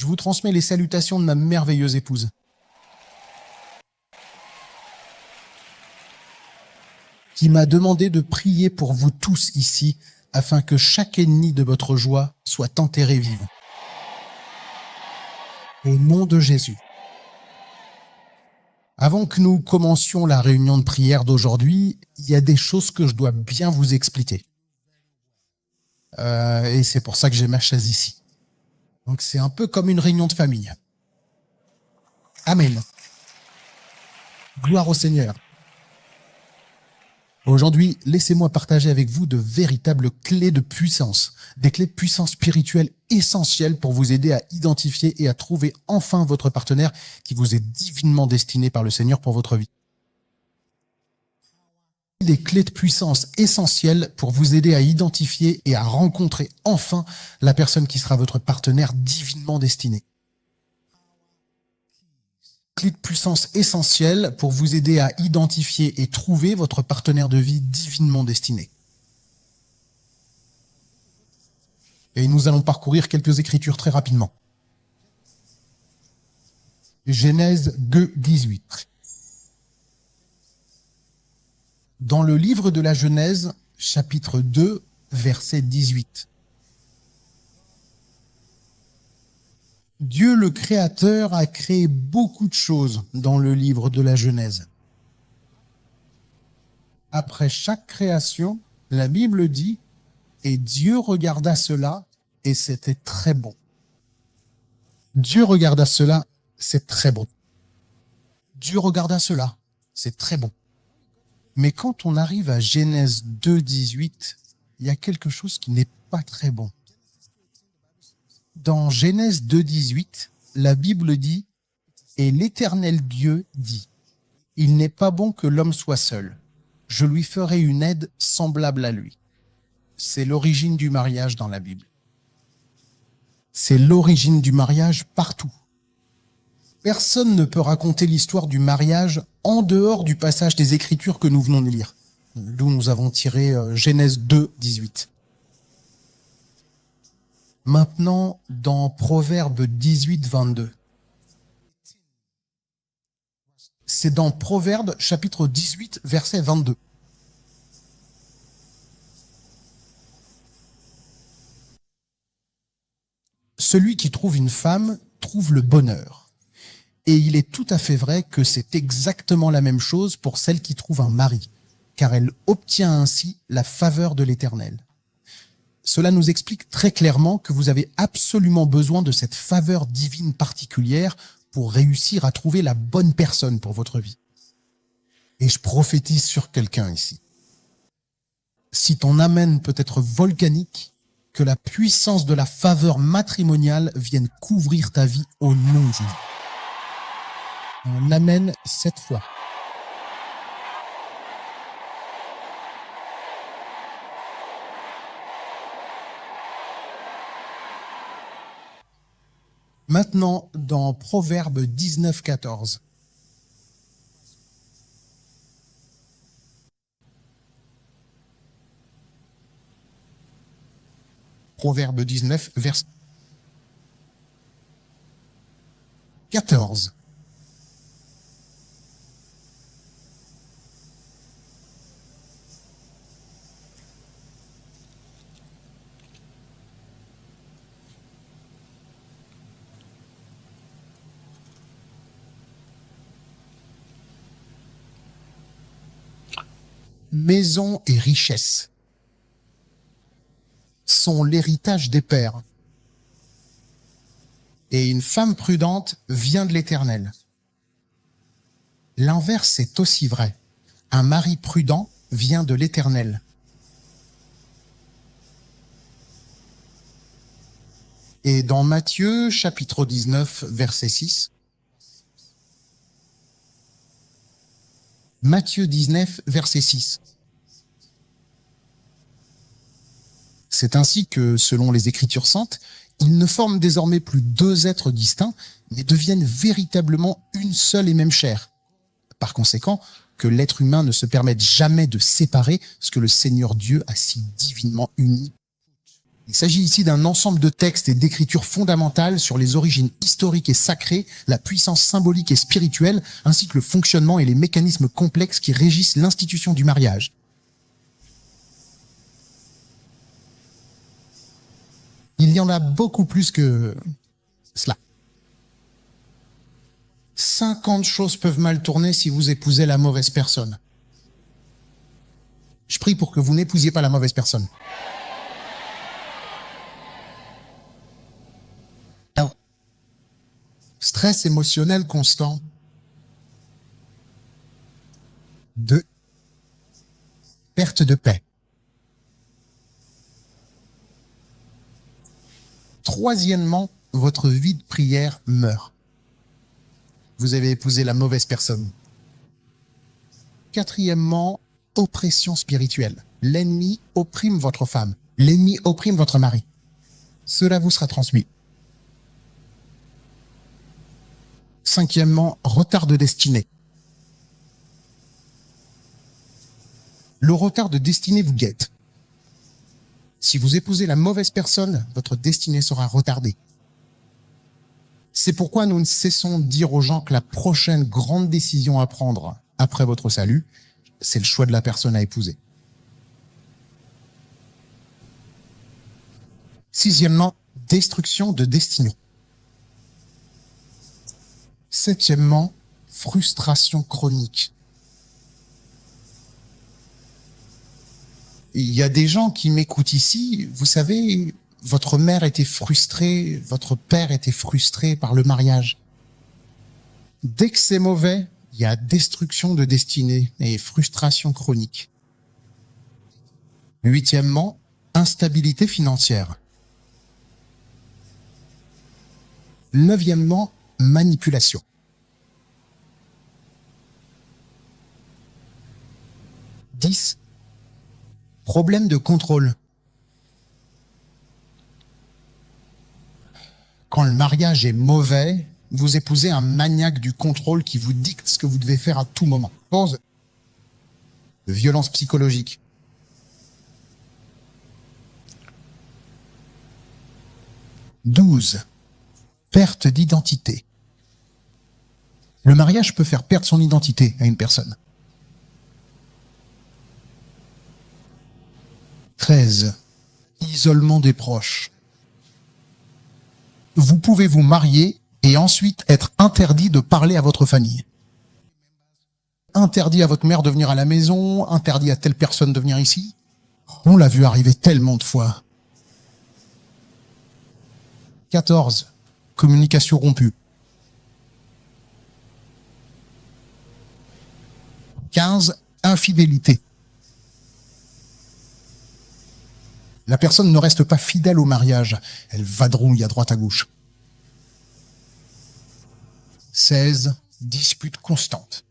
Je vous transmets les salutations de ma merveilleuse épouse. Qui m'a demandé de prier pour vous tous ici, afin que chaque ennemi de votre joie soit enterré vivant. Au nom de Jésus. Avant que nous commencions la réunion de prière d'aujourd'hui, il y a des choses que je dois bien vous expliquer. Et c'est pour ça que j'ai ma chaise ici. Donc c'est un peu comme une réunion de famille. Amen. Gloire au Seigneur. Aujourd'hui, laissez-moi partager avec vous de véritables clés de puissance, des clés de puissance spirituelle essentielles pour vous aider à identifier et à trouver enfin votre partenaire qui vous est divinement destiné par le Seigneur pour votre vie. Des clés de puissance essentielles pour vous aider à identifier et à rencontrer enfin la personne qui sera votre partenaire divinement destiné. Clés de puissance essentielles pour vous aider à identifier et trouver votre partenaire de vie divinement destiné. Et nous allons parcourir quelques écritures très rapidement. Genèse 2, 18. Dans le livre de la Genèse, chapitre 2, verset 18. Dieu le Créateur a créé beaucoup de choses dans le livre de la Genèse. Après chaque création, la Bible dit « Et Dieu regarda cela, et c'était très bon. » Dieu regarda cela, c'est très bon. Dieu regarda cela, c'est très bon. Mais quand on arrive à Genèse 2, 18, il y a quelque chose qui n'est pas très bon. Dans Genèse 2, 18, la Bible dit « Et l'Éternel Dieu dit, il n'est pas bon que l'homme soit seul. Je lui ferai une aide semblable à lui. » C'est l'origine du mariage dans la Bible. C'est l'origine du mariage partout. Personne ne peut raconter l'histoire du mariage en dehors du passage des Écritures que nous venons de lire, d'où nous avons tiré Genèse 2, 18. Maintenant, dans Proverbe 18, 22. C'est dans Proverbe chapitre 18, verset 22. Celui qui trouve une femme trouve le bonheur. Et il est tout à fait vrai que c'est exactement la même chose pour celle qui trouve un mari, car elle obtient ainsi la faveur de l'Éternel. Cela nous explique très clairement que vous avez absolument besoin de cette faveur divine particulière pour réussir à trouver la bonne personne pour votre vie. Et je prophétise sur quelqu'un ici. Si ton amen peut être volcanique, que la puissance de la faveur matrimoniale vienne couvrir ta vie au nom de Jésus. Un amen 7 fois. Maintenant, dans Proverbe 19, 14. Proverbe 19, verset 14. Maison et richesse sont l'héritage des pères. Et une femme prudente vient de l'Éternel. L'inverse est aussi vrai. Un mari prudent vient de l'Éternel. Et dans Matthieu, chapitre 19, verset 6, Matthieu 19, verset 6. C'est ainsi que, selon les Écritures saintes, ils ne forment désormais plus deux êtres distincts, mais deviennent véritablement une seule et même chair. Par conséquent, que l'être humain ne se permette jamais de séparer ce que le Seigneur Dieu a si divinement uni. Il s'agit ici d'un ensemble de textes et d'écritures fondamentales sur les origines historiques et sacrées, la puissance symbolique et spirituelle, ainsi que le fonctionnement et les mécanismes complexes qui régissent l'institution du mariage. Il y en a beaucoup plus que cela. 50 choses peuvent mal tourner si vous épousez la mauvaise personne. Je prie pour que vous n'épousiez pas la mauvaise personne. Stress émotionnel constant. 2. Perte de paix. 3, votre vie de prière meurt. Vous avez épousé la mauvaise personne. 4, oppression spirituelle. L'ennemi opprime votre femme. L'ennemi opprime votre mari. Cela vous sera transmis. 5, retard de destinée. Le retard de destinée vous guette. Si vous épousez la mauvaise personne, votre destinée sera retardée. C'est pourquoi nous ne cessons de dire aux gens que la prochaine grande décision à prendre après votre salut, c'est le choix de la personne à épouser. 6, destruction de destinée. 7, frustration chronique. Il y a des gens qui m'écoutent ici, vous savez, votre mère était frustrée, votre père était frustré par le mariage. Dès que c'est mauvais, il y a destruction de destinée et frustration chronique. 8, instabilité financière. 9, manipulation. 10, problème de contrôle. Quand le mariage est mauvais, vous épousez un maniaque du contrôle qui vous dicte ce que vous devez faire à tout moment. 11, violence psychologique. 12, perte d'identité. Le mariage peut faire perdre son identité à une personne. 13, isolement des proches. Vous pouvez vous marier et ensuite être interdit de parler à votre famille. Interdit à votre mère de venir à la maison, interdit à telle personne de venir ici. On l'a vu arriver tellement de fois. 14, communication rompue. 15, infidélité. La personne ne reste pas fidèle au mariage, elle vadrouille à droite à gauche. 16, dispute constante.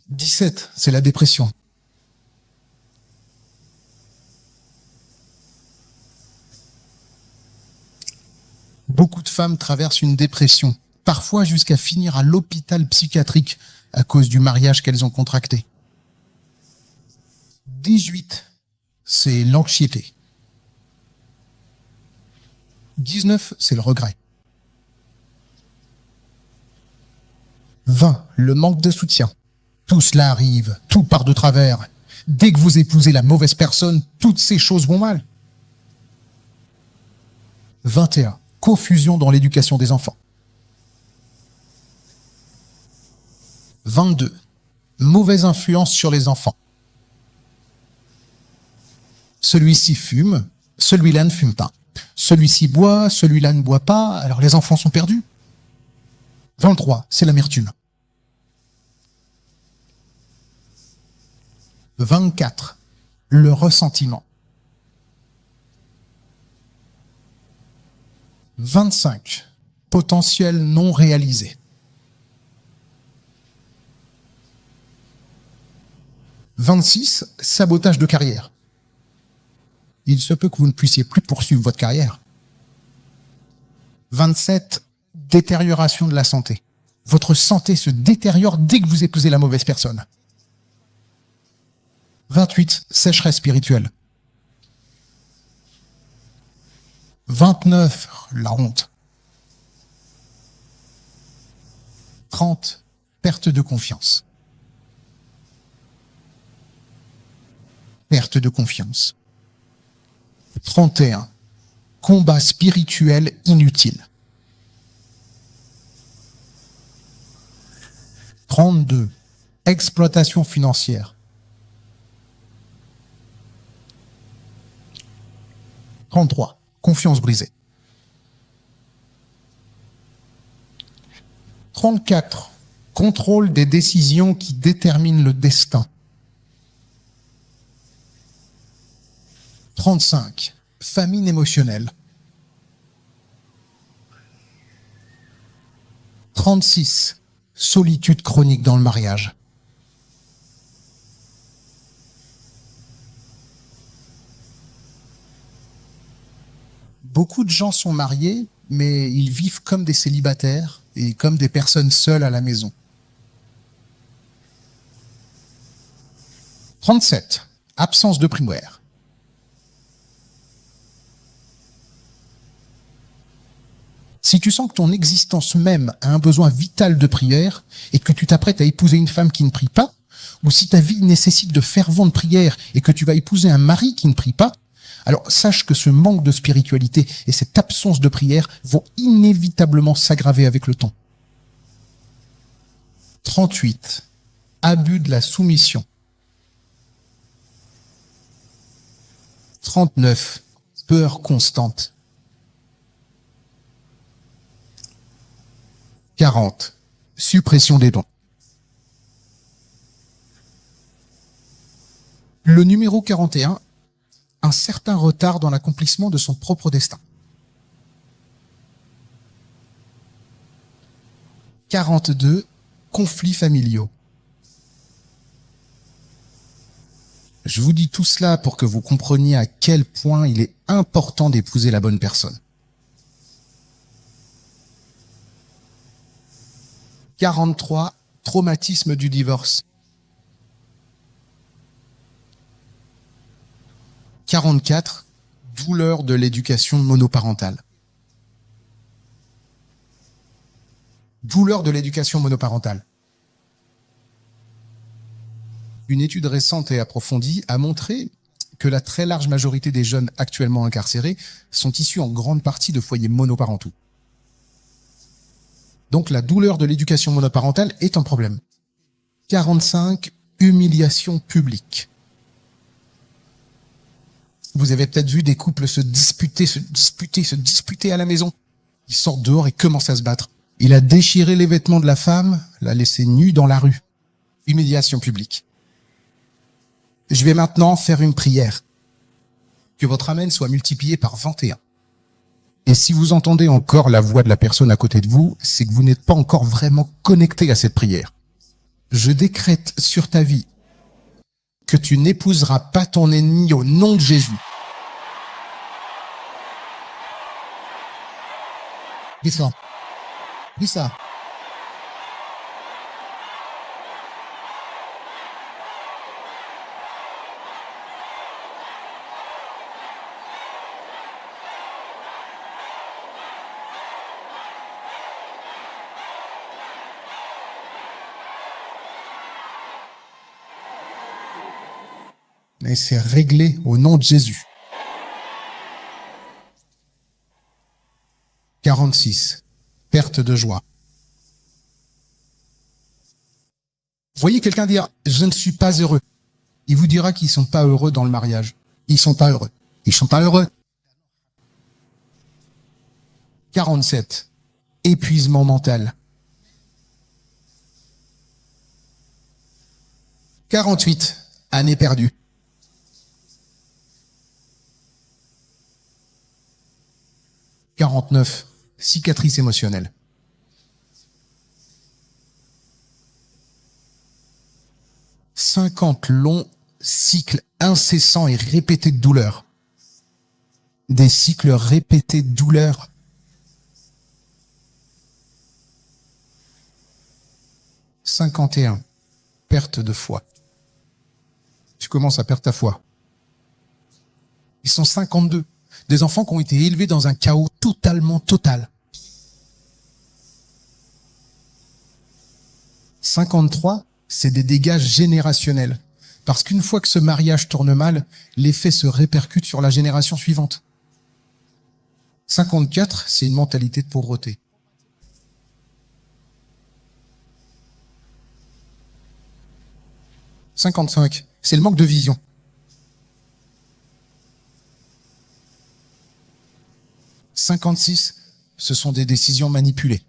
17, c'est la dépression. Beaucoup de femmes traversent une dépression, parfois jusqu'à finir à l'hôpital psychiatrique à cause du mariage qu'elles ont contracté. 18, c'est l'anxiété. 19, c'est le regret. 20, le manque de soutien. Tout cela arrive, tout part de travers. Dès que vous épousez la mauvaise personne, toutes ces choses vont mal. 21, confusion dans l'éducation des enfants. 22, mauvaise influence sur les enfants. Celui-ci fume, celui-là ne fume pas. Celui-ci boit, celui-là ne boit pas, alors les enfants sont perdus. 23, c'est l'amertume. 24, le ressentiment. 25, potentiel non réalisé. 26, sabotage de carrière. Il se peut que vous ne puissiez plus poursuivre votre carrière. 27, détérioration de la santé. Votre santé se détériore dès que vous épousez la mauvaise personne. 28, sécheresse spirituelle. 29, la honte. 30, perte de confiance. Perte de confiance. 31, combat spirituel inutile. 32, exploitation financière. 33, confiance brisée. 34, contrôle des décisions qui déterminent le destin. 35, famine émotionnelle. 36, solitude chronique dans le mariage. Beaucoup de gens sont mariés, mais ils vivent comme des célibataires et comme des personnes seules à la maison. 37, absence de prière. Si tu sens que ton existence même a un besoin vital de prière et que tu t'apprêtes à épouser une femme qui ne prie pas, ou si ta vie nécessite de ferventes prières et que tu vas épouser un mari qui ne prie pas, alors sache que ce manque de spiritualité et cette absence de prière vont inévitablement s'aggraver avec le temps. 38. Abus de la soumission. 39. Peur constante. 40. Suppression des dons. Le numéro 41. Un certain retard dans l'accomplissement de son propre destin. 42. Conflits familiaux. Je vous dis tout cela pour que vous compreniez à quel point il est important d'épouser la bonne personne. 43. Traumatisme du divorce. 44. Douleur de l'éducation monoparentale. Douleur de l'éducation monoparentale. Une étude récente et approfondie a montré que la très large majorité des jeunes actuellement incarcérés sont issus en grande partie de foyers monoparentaux. Donc la douleur de l'éducation monoparentale est un problème. 45. Humiliation publique. Vous avez peut-être vu des couples se disputer à la maison. Ils sortent dehors et commencent à se battre. Il a déchiré les vêtements de la femme, l'a laissée nue dans la rue. Humiliation publique. Je vais maintenant faire une prière. Que votre amen soit multiplié par 21. Et si vous entendez encore la voix de la personne à côté de vous, c'est que vous n'êtes pas encore vraiment connecté à cette prière. Je décrète sur ta vie que tu n'épouseras pas ton ennemi au nom de Jésus. Dis ça. Dis ça. Et c'est réglé au nom de Jésus. 46. Perte de joie. Voyez quelqu'un dire « je ne suis pas heureux ». Il vous dira qu'ils ne sont pas heureux dans le mariage. Ils sont pas heureux. Ils sont pas heureux. 47. Épuisement mental. 48. Année perdue. 49. Cicatrice émotionnelle. 50 longs cycles incessants et répétés de douleur. Des cycles répétés de douleur. 51. Perte de foi. tu commences à perdre ta foi. Ils sont 52. Des enfants qui ont été élevés dans un chaos totalement total. 53, c'est des dégâts générationnels. Parce qu'une fois que ce mariage tourne mal, l'effet se répercute sur la génération suivante. 54, c'est une mentalité de pauvreté. 55, c'est le manque de vision. 56, ce sont des décisions manipulées.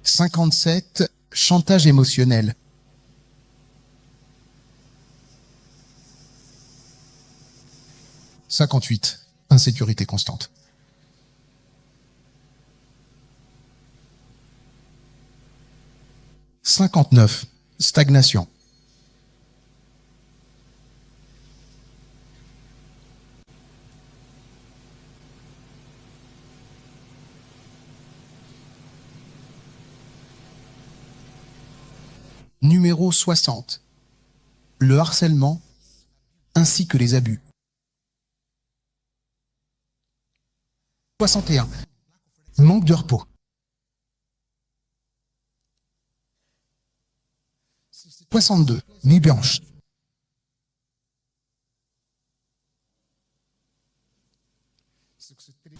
57, chantage émotionnel. 58, insécurité constante. « 59, stagnation. » Numéro 60, le harcèlement ainsi que les abus. 61, manque de repos. 62, nuit blanche.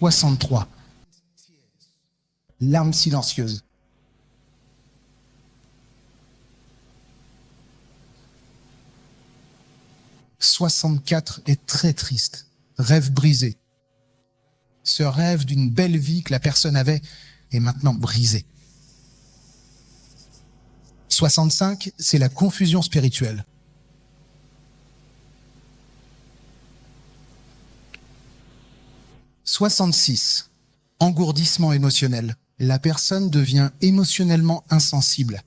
63, larmes silencieuses. 64 est très triste, rêve brisé. Ce rêve d'une belle vie que la personne avait est maintenant brisé. 65, c'est la confusion spirituelle. 66, engourdissement émotionnel. La personne devient émotionnellement insensible.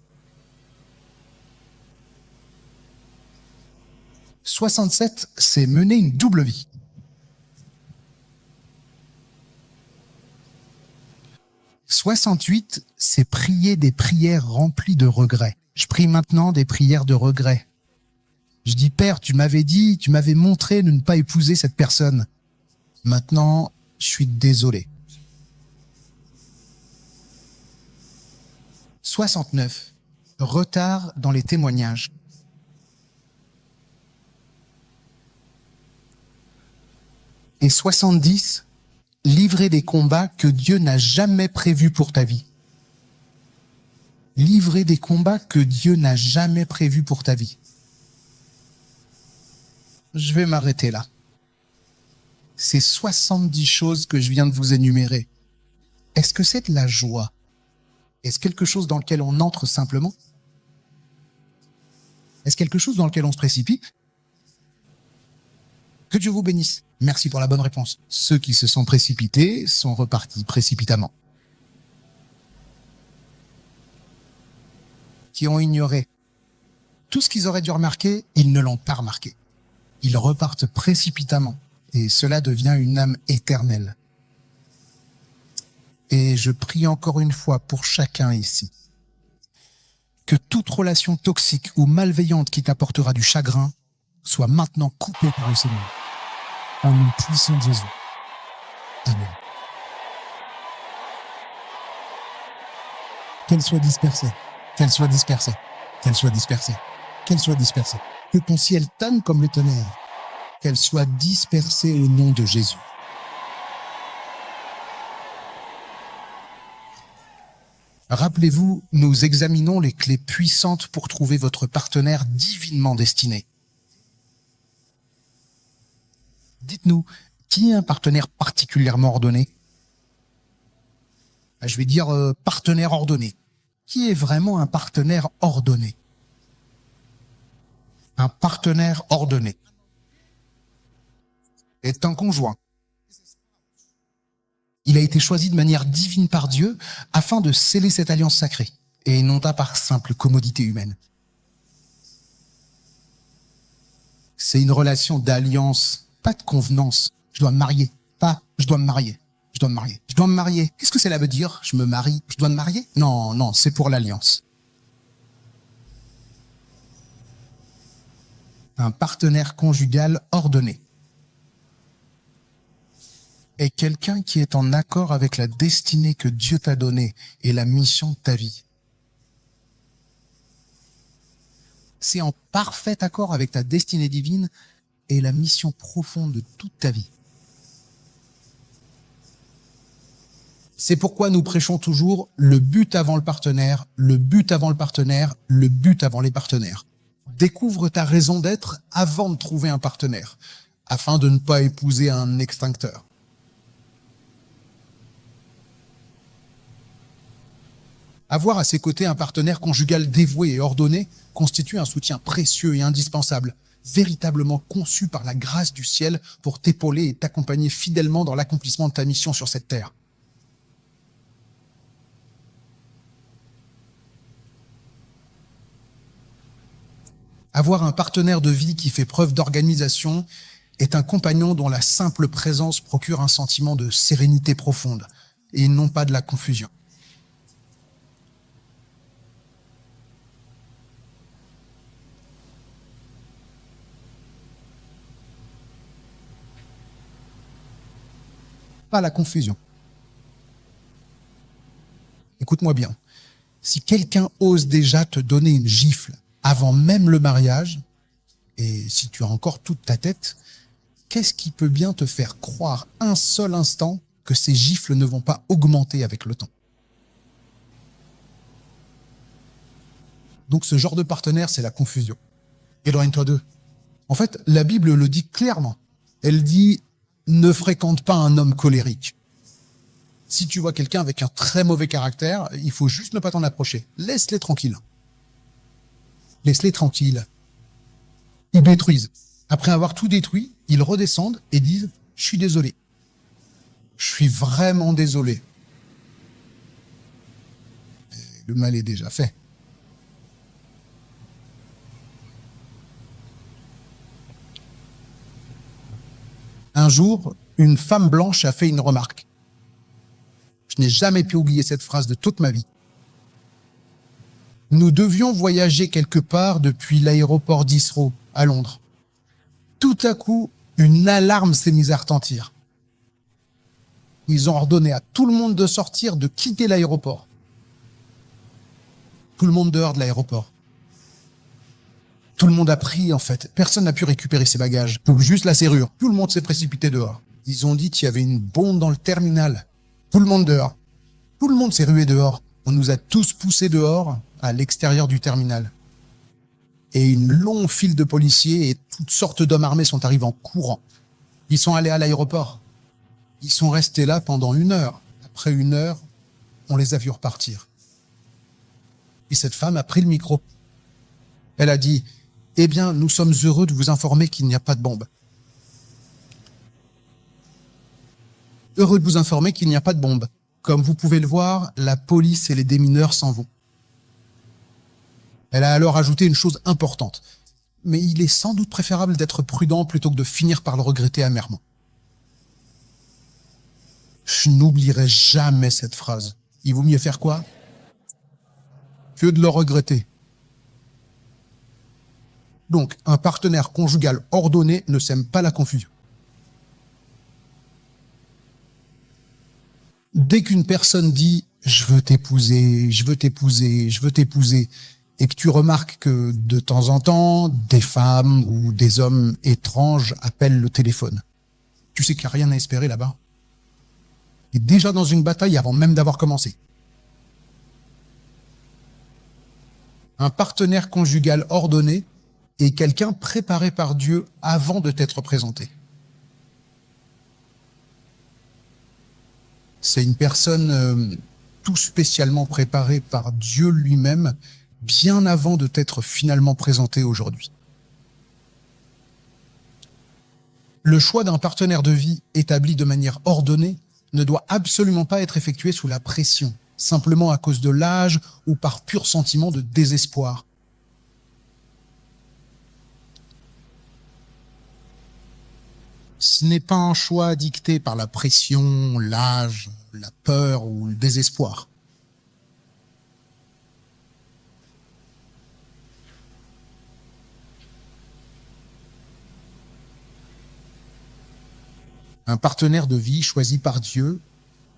67, c'est mener une double vie. 68, c'est prier des prières remplies de regrets. Je prie maintenant des prières de regrets. Je dis, Père, tu m'avais dit, tu m'avais montré de ne pas épouser cette personne. Maintenant, je suis désolé. 69, retard dans les témoignages. Et 70, livrer des combats que Dieu n'a jamais prévus pour ta vie. Livrer des combats que Dieu n'a jamais prévus pour ta vie. Je vais m'arrêter là. Ces 70 choses que je viens de vous énumérer, est-ce que c'est de la joie? Est-ce quelque chose dans lequel on entre simplement? Est-ce quelque chose dans lequel on se précipite? Que Dieu vous bénisse. Merci pour la bonne réponse. Ceux qui se sont précipités sont repartis précipitamment. Qui ont ignoré tout ce qu'ils auraient dû remarquer, ils ne l'ont pas remarqué. Ils repartent précipitamment et cela devient une âme éternelle. Et je prie encore une fois pour chacun ici que toute relation toxique ou malveillante qui t'apportera du chagrin soit maintenant coupée par le Seigneur. En nom puissant de Jésus. Amen. Qu'elle soit dispersée, qu'elle soit dispersée, qu'elle soit dispersée, qu'elle soit dispersée. Que ton ciel tonne comme le tonnerre, qu'elle soit dispersée au nom de Jésus. Rappelez-vous, nous examinons les clés puissantes pour trouver votre partenaire divinement destiné. Dites-nous, qui est un partenaire particulièrement ordonné? Je vais dire partenaire ordonné. Qui est vraiment un partenaire ordonné? Un partenaire ordonné est un conjoint. Il a été choisi de manière divine par Dieu afin de sceller cette alliance sacrée et non pas par simple commodité humaine. C'est une relation d'alliance, pas de convenance. Je dois me marier, pas je dois me marier. Je dois me marier. Je dois me marier. Qu'est-ce que cela veut dire? Je me marie, je dois me marier? Non, non, c'est pour l'alliance. Un partenaire conjugal ordonné est quelqu'un qui est en accord avec la destinée que Dieu t'a donnée et la mission de ta vie. C'est en parfait accord avec ta destinée divine et la mission profonde de toute ta vie. C'est pourquoi nous prêchons toujours le but avant le partenaire, le but avant le partenaire, le but avant les partenaires. Découvre ta raison d'être avant de trouver un partenaire, afin de ne pas épouser un extincteur. Avoir à ses côtés un partenaire conjugal dévoué et ordonné constitue un soutien précieux et indispensable, véritablement conçu par la grâce du ciel pour t'épauler et t'accompagner fidèlement dans l'accomplissement de ta mission sur cette terre. Avoir un partenaire de vie qui fait preuve d'organisation est un compagnon dont la simple présence procure un sentiment de sérénité profonde et non pas de la confusion. Pas la confusion. Écoute-moi bien. Si quelqu'un ose déjà te donner une gifle avant même le mariage, et si tu as encore toute ta tête, qu'est-ce qui peut bien te faire croire un seul instant que ces gifles ne vont pas augmenter avec le temps? Donc ce genre de partenaire, c'est la confusion. Éloigne-toi d'eux. En fait, la Bible le dit clairement. Elle dit « Ne fréquente pas un homme colérique ». Si tu vois quelqu'un avec un très mauvais caractère, il faut juste ne pas t'en approcher. Laisse-les tranquilles. Laisse-les tranquilles. Ils détruisent. Après avoir tout détruit, ils redescendent et disent « Je suis désolé. Je suis vraiment désolé. » Le mal est déjà fait. Un jour, une femme blanche a fait une remarque. Je n'ai jamais pu oublier cette phrase de toute ma vie. Nous devions voyager quelque part depuis l'aéroport d'Heathrow à Londres. Tout à coup, une alarme s'est mise à retentir. Ils ont ordonné à tout le monde de sortir, de quitter l'aéroport. Tout le monde dehors de l'aéroport. Tout le monde a pris, en fait. Personne n'a pu récupérer ses bagages. Donc juste la serrure. Tout le monde s'est précipité dehors. Ils ont dit qu'il y avait une bombe dans le terminal. Tout le monde dehors. Tout le monde s'est rué dehors. On nous a tous poussés dehors, à l'extérieur du terminal. Et une longue file de policiers et toutes sortes d'hommes armés sont arrivés en courant. Ils sont allés à l'aéroport. Ils sont restés là pendant 1 heure. Après 1 heure, on les a vus repartir. Et cette femme a pris le micro. Elle a dit « Eh bien, nous sommes heureux de vous informer qu'il n'y a pas de bombe. » Heureux de vous informer qu'il n'y a pas de bombe. Comme vous pouvez le voir, la police et les démineurs s'en vont. Elle a alors ajouté une chose importante. Mais il est sans doute préférable d'être prudent plutôt que de finir par le regretter amèrement. Je n'oublierai jamais cette phrase. Il vaut mieux faire quoi? Que de le regretter. Donc, un partenaire conjugal ordonné ne sème pas la confusion. Dès qu'une personne dit « je veux t'épouser, je veux t'épouser, je veux t'épouser », et que tu remarques que de temps en temps, des femmes ou des hommes étranges appellent le téléphone, tu sais qu'il n'y a rien à espérer là-bas. Tu es déjà dans une bataille avant même d'avoir commencé. Un partenaire conjugal ordonné est quelqu'un préparé par Dieu avant de t'être présenté. C'est une personne tout spécialement préparée par Dieu lui-même, bien avant de t'être finalement présenté aujourd'hui. Le choix d'un partenaire de vie établi de manière ordonnée ne doit absolument pas être effectué sous la pression, simplement à cause de l'âge ou par pur sentiment de désespoir. Ce n'est pas un choix dicté par la pression, l'âge, la peur ou le désespoir. Un partenaire de vie choisi par Dieu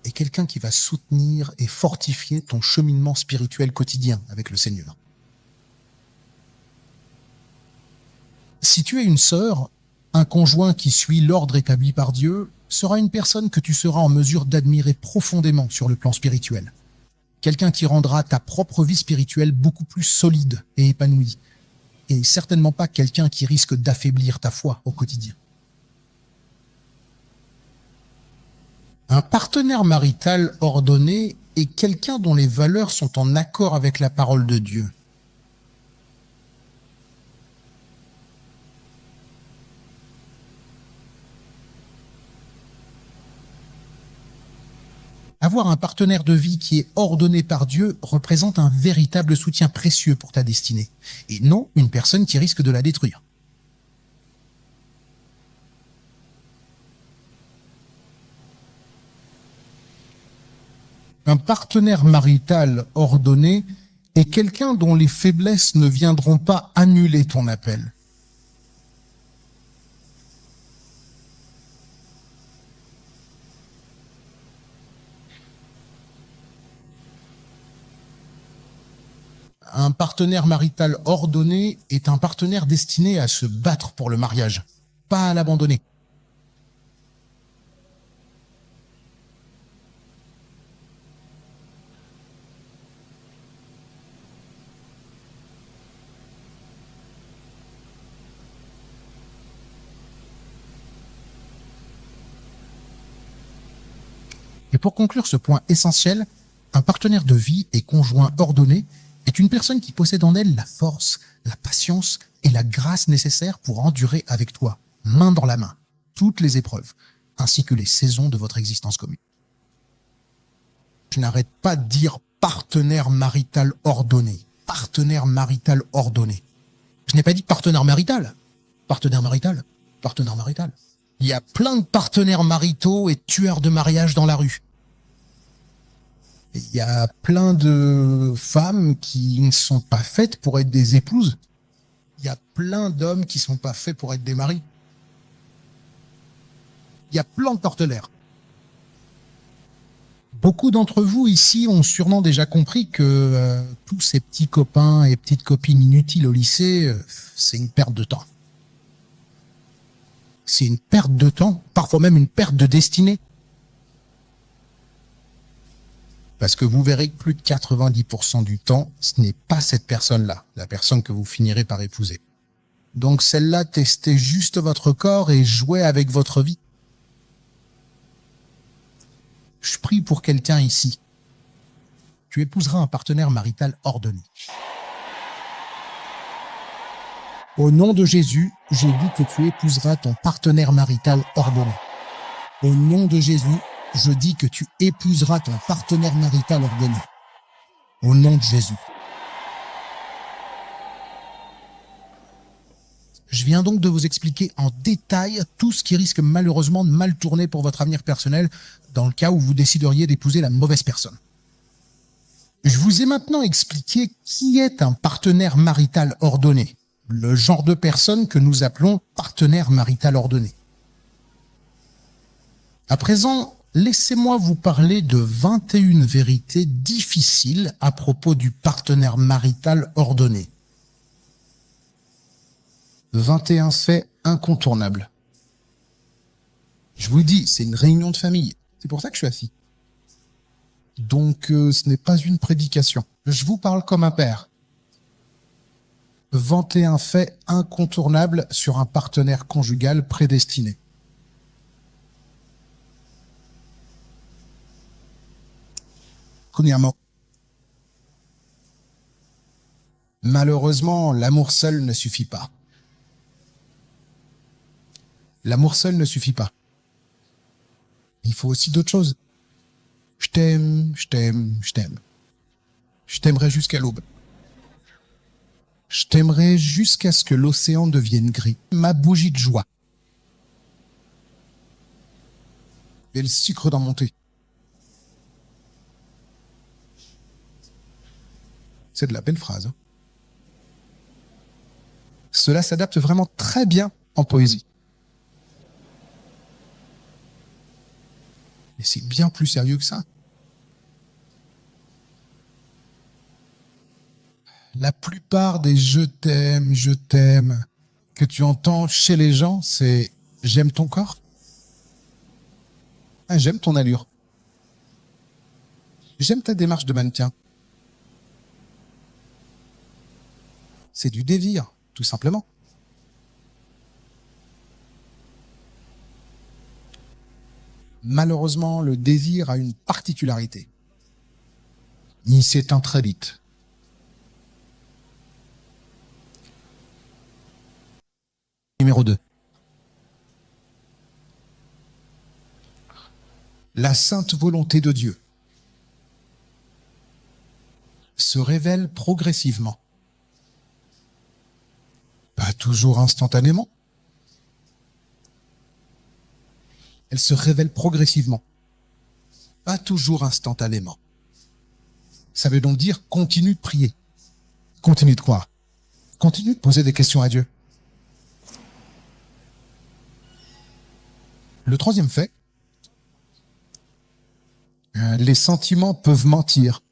est quelqu'un qui va soutenir et fortifier ton cheminement spirituel quotidien avec le Seigneur. Si tu es une sœur, un conjoint qui suit l'ordre établi par Dieu sera une personne que tu seras en mesure d'admirer profondément sur le plan spirituel. Quelqu'un qui rendra ta propre vie spirituelle beaucoup plus solide et épanouie. Et certainement pas quelqu'un qui risque d'affaiblir ta foi au quotidien. Un partenaire marital ordonné est quelqu'un dont les valeurs sont en accord avec la parole de Dieu. Avoir un partenaire de vie qui est ordonné par Dieu représente un véritable soutien précieux pour ta destinée, et non une personne qui risque de la détruire. Un partenaire marital ordonné est quelqu'un dont les faiblesses ne viendront pas annuler ton appel. Un partenaire marital ordonné est un partenaire destiné à se battre pour le mariage, pas à l'abandonner. Et pour conclure ce point essentiel, un partenaire de vie et conjoint ordonné est une personne qui possède en elle la force, la patience et la grâce nécessaires pour endurer avec toi, main dans la main, toutes les épreuves, ainsi que les saisons de votre existence commune. Je n'arrête pas de dire partenaire marital ordonné. Partenaire marital ordonné. Je n'ai pas dit partenaire marital. Partenaire marital. Partenaire marital. Il y a plein de partenaires maritaux et tueurs de mariage dans la rue. Il y a plein de femmes qui ne sont pas faites pour être des épouses. Il y a plein d'hommes qui ne sont pas faits pour être des maris. Il y a plein de partenaires. Beaucoup d'entre vous ici ont sûrement déjà compris que tous ces petits copains et petites copines inutiles au lycée, c'est une perte de temps. C'est une perte de temps, parfois même une perte de destinée. Parce que vous verrez que plus de 90% du temps, ce n'est pas cette personne-là, la personne que vous finirez par épouser. Donc celle-là, testez juste votre corps et jouez avec votre vie. Je prie pour quelqu'un ici. Tu épouseras un partenaire marital ordonné. Au nom de Jésus, j'ai dit que tu épouseras ton partenaire marital ordonné. Au nom de Jésus, je dis que tu épouseras ton partenaire marital ordonné. Au nom de Jésus. Je viens donc de vous expliquer en détail tout ce qui risque malheureusement de mal tourner pour votre avenir personnel dans le cas où vous décideriez d'épouser la mauvaise personne. Je vous ai maintenant expliqué qui est un partenaire marital ordonné, le genre de personne que nous appelons partenaire marital ordonné. À présent, laissez-moi vous parler de 21 vérités difficiles à propos du partenaire marital ordonné. 21 faits incontournables. Je vous dis, c'est une réunion de famille. C'est pour ça que je suis assis. Donc, ce n'est pas une prédication. Je vous parle comme un père. 21 faits incontournables sur un partenaire conjugal prédestiné. Premièrement, malheureusement, l'amour seul ne suffit pas. L'amour seul ne suffit pas. Il faut aussi d'autres choses. Je t'aime, je t'aime, je t'aime. Je t'aimerai jusqu'à l'aube. Je t'aimerai jusqu'à ce que l'océan devienne gris. Ma bougie de joie. Et le sucre dans mon thé. C'est de la belle phrase. Hein. Cela s'adapte vraiment très bien en poésie. Mais c'est bien plus sérieux que ça. La plupart des je t'aime que tu entends chez les gens, c'est j'aime ton corps. Ah, j'aime ton allure. J'aime ta démarche de mannequin. C'est du désir, tout simplement. Malheureusement, le désir a une particularité. Il s'éteint très vite. Numéro 2. La sainte volonté de Dieu se révèle progressivement. Pas toujours instantanément. Elle se révèle progressivement. Pas toujours instantanément. Ça veut donc dire continue de prier. Continue de croire. Continue de poser des questions à Dieu. Le troisième fait, les sentiments peuvent mentir.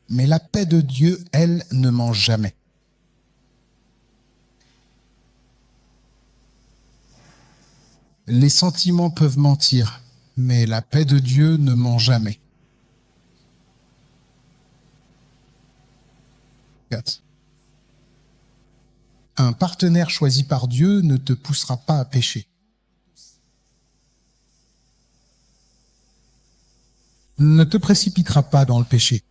Mais la paix de Dieu, elle, ne ment jamais. Les sentiments peuvent mentir, mais la paix de Dieu ne ment jamais. 4. Un partenaire choisi par Dieu ne te poussera pas à pécher. Ne te précipitera pas dans le péché.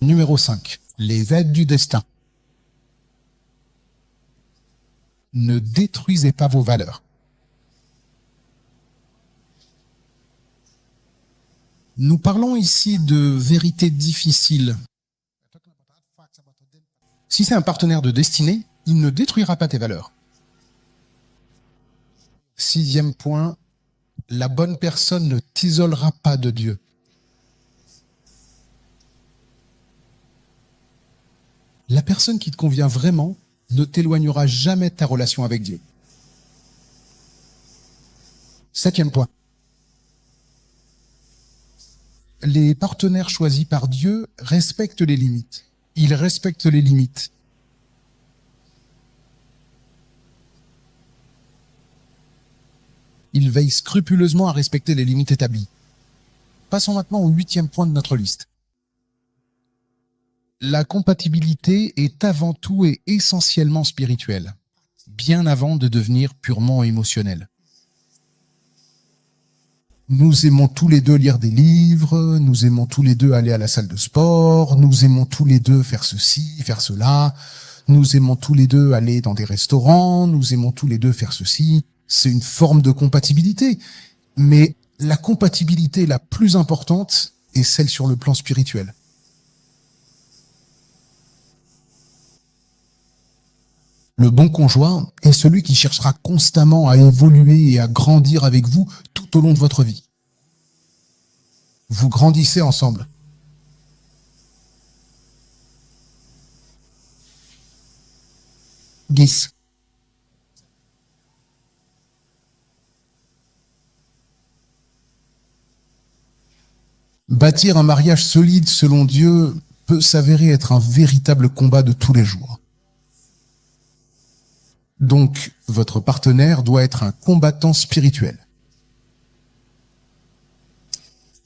Numéro 5. Les aides du destin. Ne détruisez pas vos valeurs. Nous parlons ici de vérités difficiles. Si c'est un partenaire de destinée, il ne détruira pas tes valeurs. 6e point, la bonne personne ne t'isolera pas de Dieu. La personne qui te convient vraiment ne t'éloignera jamais de ta relation avec Dieu. 7e point. Les partenaires choisis par Dieu respectent les limites. Ils respectent les limites. Ils veillent scrupuleusement à respecter les limites établies. Passons maintenant au 8e point de notre liste. La compatibilité est avant tout et essentiellement spirituelle, bien avant de devenir purement émotionnelle. Nous aimons tous les deux lire des livres, nous aimons tous les deux aller à la salle de sport, nous aimons tous les deux faire ceci, faire cela, nous aimons tous les deux aller dans des restaurants, nous aimons tous les deux faire ceci. C'est une forme de compatibilité, mais la compatibilité la plus importante est celle sur le plan spirituel. Le bon conjoint est celui qui cherchera constamment à évoluer et à grandir avec vous tout au long de votre vie. Vous grandissez ensemble. Guis. Bâtir un mariage solide selon Dieu peut s'avérer être un véritable combat de tous les jours. Donc, votre partenaire doit être un combattant spirituel.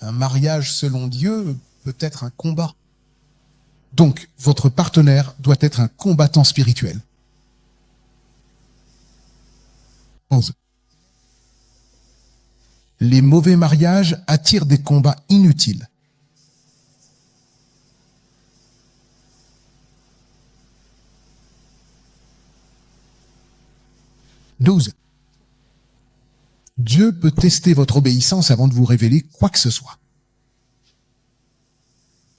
Un mariage selon Dieu peut être un combat. Donc, votre partenaire doit être un combattant spirituel. 11. Les mauvais mariages attirent des combats inutiles. « 12. Dieu peut tester votre obéissance avant de vous révéler quoi que ce soit.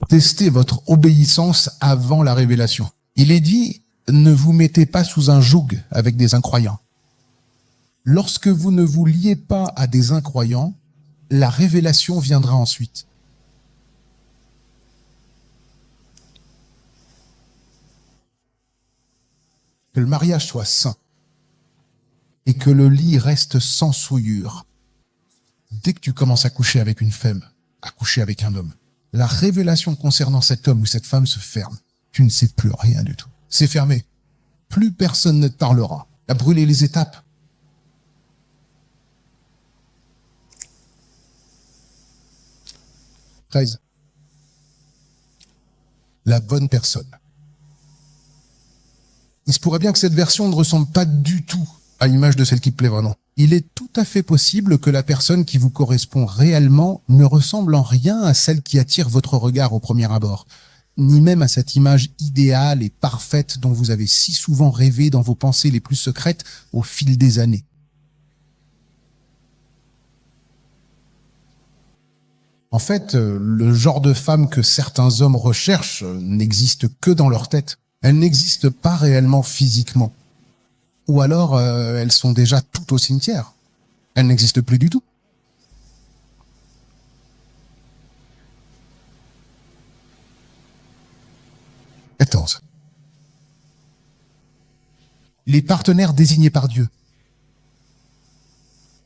Testez votre obéissance avant la révélation. Il est dit, ne vous mettez pas sous un joug avec des incroyants. Lorsque vous ne vous liez pas à des incroyants, la révélation viendra ensuite. Que le mariage soit saint. et que le lit reste sans souillure. Dès que tu commences à coucher avec une femme, à coucher avec un homme, la révélation concernant cet homme ou cette femme se ferme. Tu ne sais plus rien du tout. C'est fermé. Plus personne ne te parlera. À brûler les étapes. 13. La bonne personne. Il se pourrait bien que cette version ne ressemble pas du tout à l'image de celle qui te plaît vraiment. Il est tout à fait possible que la personne qui vous correspond réellement ne ressemble en rien à celle qui attire votre regard au premier abord, ni même à cette image idéale et parfaite dont vous avez si souvent rêvé dans vos pensées les plus secrètes au fil des années. En fait, le genre de femme que certains hommes recherchent n'existe que dans leur tête. Elle n'existe pas réellement physiquement. Ou alors, elles sont déjà toutes au cimetière. Elles n'existent plus du tout. 14. Les partenaires désignés par Dieu.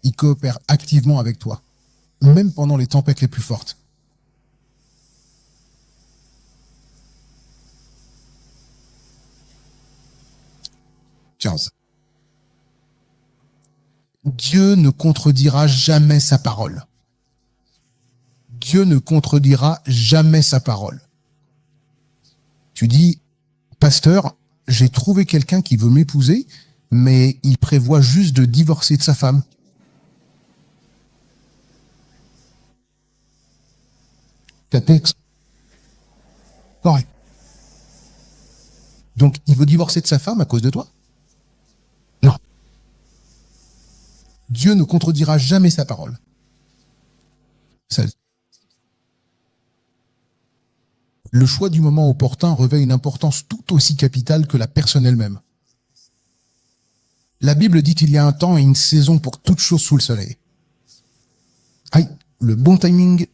Ils coopèrent activement avec toi, même pendant les tempêtes les plus fortes. Dieu ne contredira jamais sa parole. Dieu ne contredira jamais sa parole. Tu dis, pasteur, j'ai trouvé quelqu'un qui veut m'épouser, mais il prévoit juste de divorcer de sa femme. Ta texte. Correct. Donc, il veut divorcer de sa femme à cause de toi? Non. Dieu ne contredira jamais sa parole. 16. Le choix du moment opportun revêt une importance tout aussi capitale que la personne elle-même. La Bible dit qu'il y a un temps et une saison pour toute chose sous le soleil. Aïe, le bon timing,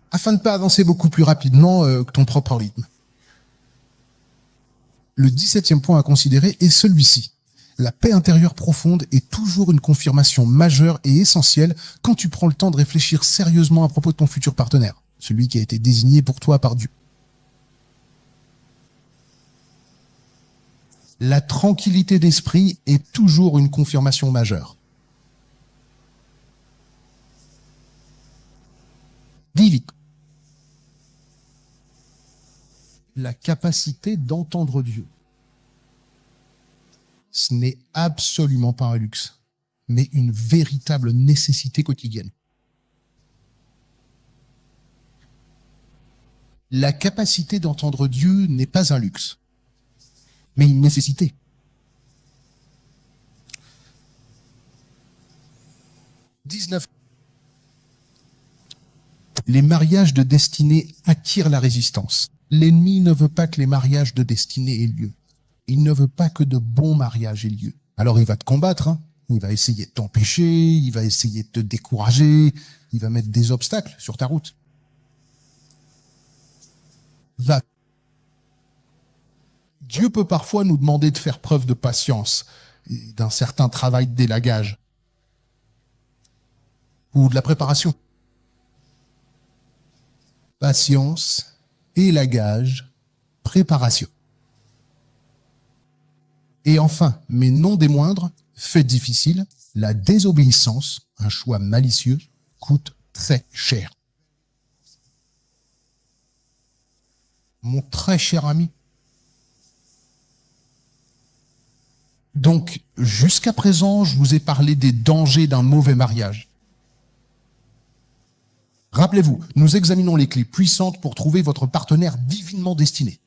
afin de ne pas avancer beaucoup plus rapidement que ton propre rythme. Le 17e point à considérer est celui-ci. La paix intérieure profonde est toujours une confirmation majeure et essentielle quand tu prends le temps de réfléchir sérieusement à propos de ton futur partenaire, celui qui a été désigné pour toi par Dieu. La tranquillité d'esprit est toujours une confirmation majeure. Dis vite. La capacité d'entendre Dieu. Ce n'est absolument pas un luxe, mais une véritable nécessité quotidienne. La capacité d'entendre Dieu n'est pas un luxe, mais une nécessité. 19. Les mariages de destinée attirent la résistance. L'ennemi ne veut pas que les mariages de destinée aient lieu. Il ne veut pas que de bons mariages aient lieu. Alors il va te combattre, hein. Il va essayer de t'empêcher, il va essayer de te décourager, il va mettre des obstacles sur ta route. Dieu peut parfois nous demander de faire preuve de patience, et d'un certain travail de délagage, ou de la préparation. Patience, élagage, préparation. Et enfin, mais non des moindres, fait difficile, la désobéissance, un choix malicieux, coûte très cher. Mon très cher ami. Donc, jusqu'à présent, je vous ai parlé des dangers d'un mauvais mariage. Rappelez-vous, nous examinons les clés puissantes pour trouver votre partenaire divinement destiné.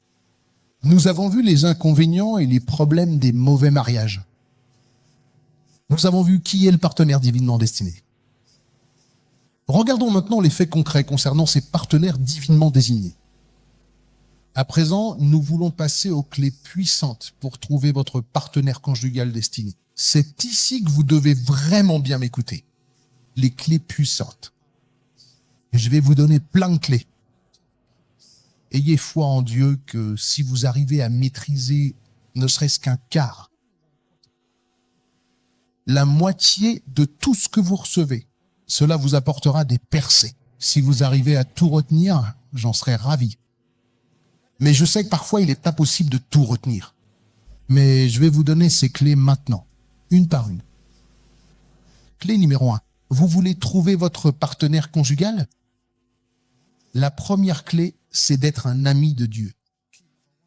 Nous avons vu les inconvénients et les problèmes des mauvais mariages. Nous avons vu qui est le partenaire divinement destiné. Regardons maintenant les faits concrets concernant ces partenaires divinement désignés. À présent, nous voulons passer aux clés puissantes pour trouver votre partenaire conjugal destiné. C'est ici que vous devez vraiment bien m'écouter. Les clés puissantes. Je vais vous donner plein de clés. Ayez foi en Dieu que si vous arrivez à maîtriser ne serait-ce qu'un quart la moitié de tout ce que vous recevez. Cela vous apportera des percées. Si vous arrivez à tout retenir, j'en serais ravi. Mais je sais que parfois il est impossible de tout retenir. Mais je vais vous donner ces clés maintenant, une par une. Clé numéro 1. Vous voulez trouver votre partenaire conjugal? La première clé, c'est d'être un ami de Dieu.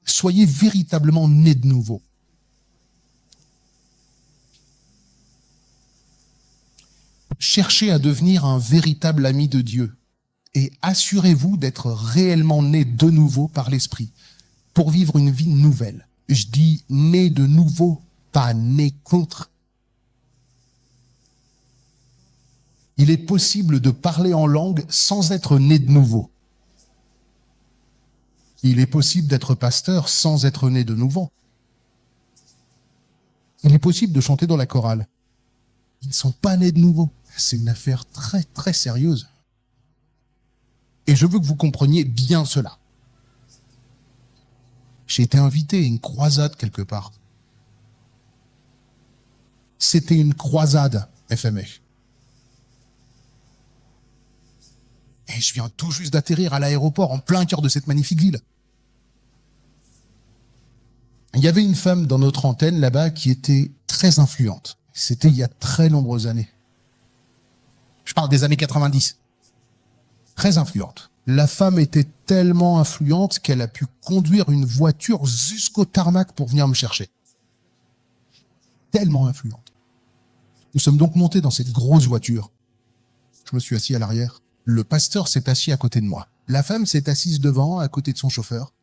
Soyez véritablement né de nouveau. Cherchez à devenir un véritable ami de Dieu et assurez-vous d'être réellement né de nouveau par l'Esprit pour vivre une vie nouvelle. Je dis né de nouveau, pas né contre. Il est possible de parler en langue sans être né de nouveau. Il est possible d'être pasteur sans être né de nouveau. Il est possible de chanter dans la chorale. Ils ne sont pas nés de nouveau. C'est une affaire très, très sérieuse. Et je veux que vous compreniez bien cela. J'ai été invité à une croisade quelque part. C'était une croisade FME. Et je viens tout juste d'atterrir à l'aéroport en plein cœur de cette magnifique ville. Il y avait une femme dans notre antenne là-bas qui était très influente. C'était il y a très nombreuses années. Je parle des années 90. Très influente. La femme était tellement influente qu'elle a pu conduire une voiture jusqu'au tarmac pour venir me chercher. Tellement influente. Nous sommes donc montés dans cette grosse voiture. Je me suis assis à l'arrière. Le pasteur s'est assis à côté de moi. La femme s'est assise devant, à côté de son chauffeur.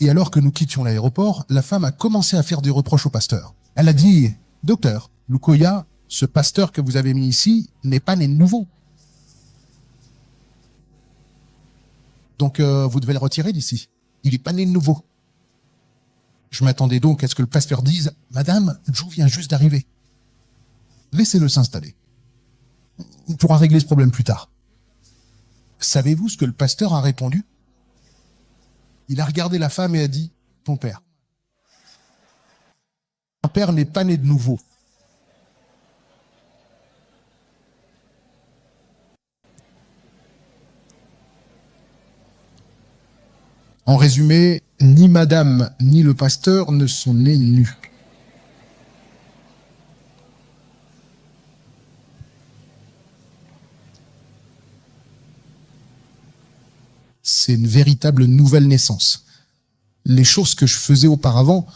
Et alors que nous quittions l'aéroport, la femme a commencé à faire des reproches au pasteur. Elle a dit, « Docteur, Lukoya, ce pasteur que vous avez mis ici n'est pas né de nouveau. Donc vous devez le retirer d'ici. Il n'est pas né de nouveau. » Je m'attendais donc à ce que le pasteur dise, « Madame, Joe vient juste d'arriver. Laissez-le s'installer. On pourra régler ce problème plus tard. » Savez-vous ce que le pasteur a répondu? Il a regardé la femme et a dit, « Ton père. Un père n'est pas né de nouveau. » En résumé, ni madame ni le pasteur ne sont nés nus. C'est une véritable nouvelle naissance. Les choses que je faisais auparavant,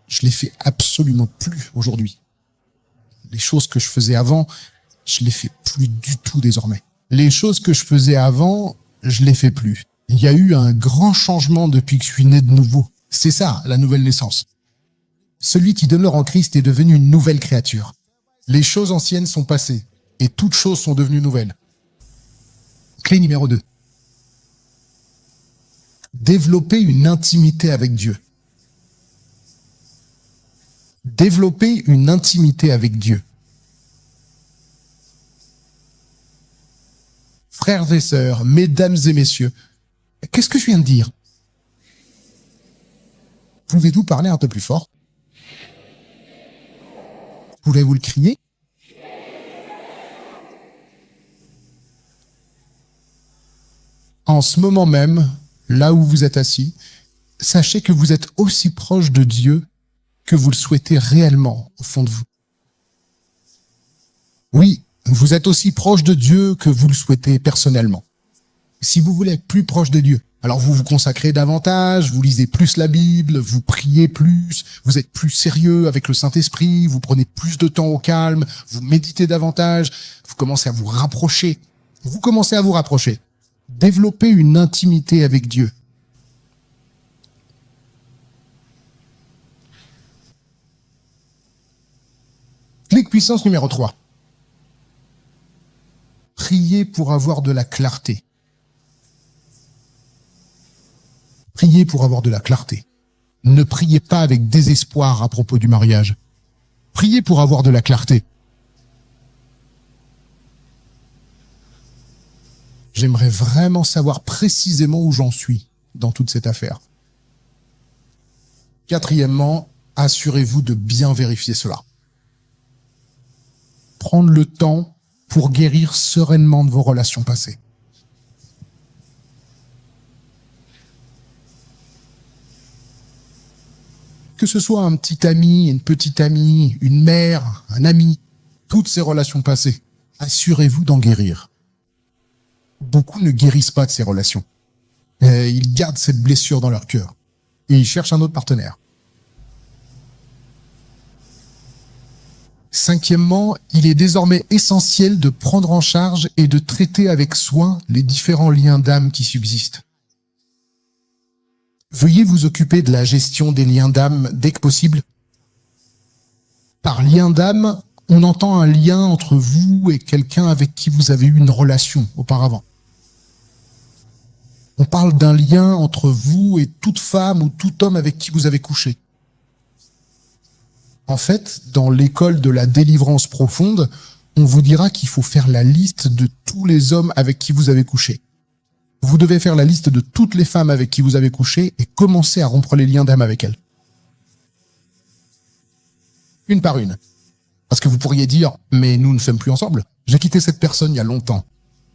je les fais absolument plus aujourd'hui. Les choses que je faisais avant, je les fais plus du tout désormais. Les choses que je faisais avant, je les fais plus. Il y a eu un grand changement depuis que je suis né de nouveau. C'est ça, la nouvelle naissance. Celui qui demeure en Christ est devenu une nouvelle créature. Les choses anciennes sont passées et toutes choses sont devenues nouvelles. Clé numéro 2. Développer une intimité avec Dieu. Développer une intimité avec Dieu. Frères et sœurs, mesdames et messieurs, qu'est-ce que je viens de dire? Pouvez-vous parler un peu plus fort? Pouvez-vous le crier? En ce moment même, là où vous êtes assis, sachez que vous êtes aussi proche de Dieu que vous le souhaitez réellement au fond de vous. Oui, vous êtes aussi proche de Dieu que vous le souhaitez personnellement. Si vous voulez être plus proche de Dieu, alors vous vous consacrez davantage, vous lisez plus la Bible, vous priez plus, vous êtes plus sérieux avec le Saint-Esprit, vous prenez plus de temps au calme, vous méditez davantage, vous commencez à vous rapprocher. Vous commencez à vous rapprocher. Développez une intimité avec Dieu. Clé de puissance numéro 3. Priez pour avoir de la clarté. Priez pour avoir de la clarté. Ne priez pas avec désespoir à propos du mariage. Priez pour avoir de la clarté. J'aimerais vraiment savoir précisément où j'en suis dans toute cette affaire. Quatrièmement, assurez-vous de bien vérifier cela. prendre le temps pour guérir sereinement de vos relations passées. Que ce soit un petit ami, une petite amie, une mère, un ami, toutes ces relations passées, assurez-vous d'en guérir. Beaucoup ne guérissent pas de ces relations. Ils gardent cette blessure dans leur cœur. Et ils cherchent un autre partenaire. Cinquièmement, il est désormais essentiel de prendre en charge et de traiter avec soin les différents liens d'âme qui subsistent. Veuillez vous occuper de la gestion des liens d'âme dès que possible. Par lien d'âme, on entend un lien entre vous et quelqu'un avec qui vous avez eu une relation auparavant. On parle d'un lien entre vous et toute femme ou tout homme avec qui vous avez couché. En fait, dans l'école de la délivrance profonde, on vous dira qu'il faut faire la liste de tous les hommes avec qui vous avez couché. Vous devez faire la liste de toutes les femmes avec qui vous avez couché et commencer à rompre les liens d'âme avec elles. Une par une. Parce que vous pourriez dire, mais nous ne sommes plus ensemble. J'ai quitté cette personne il y a longtemps.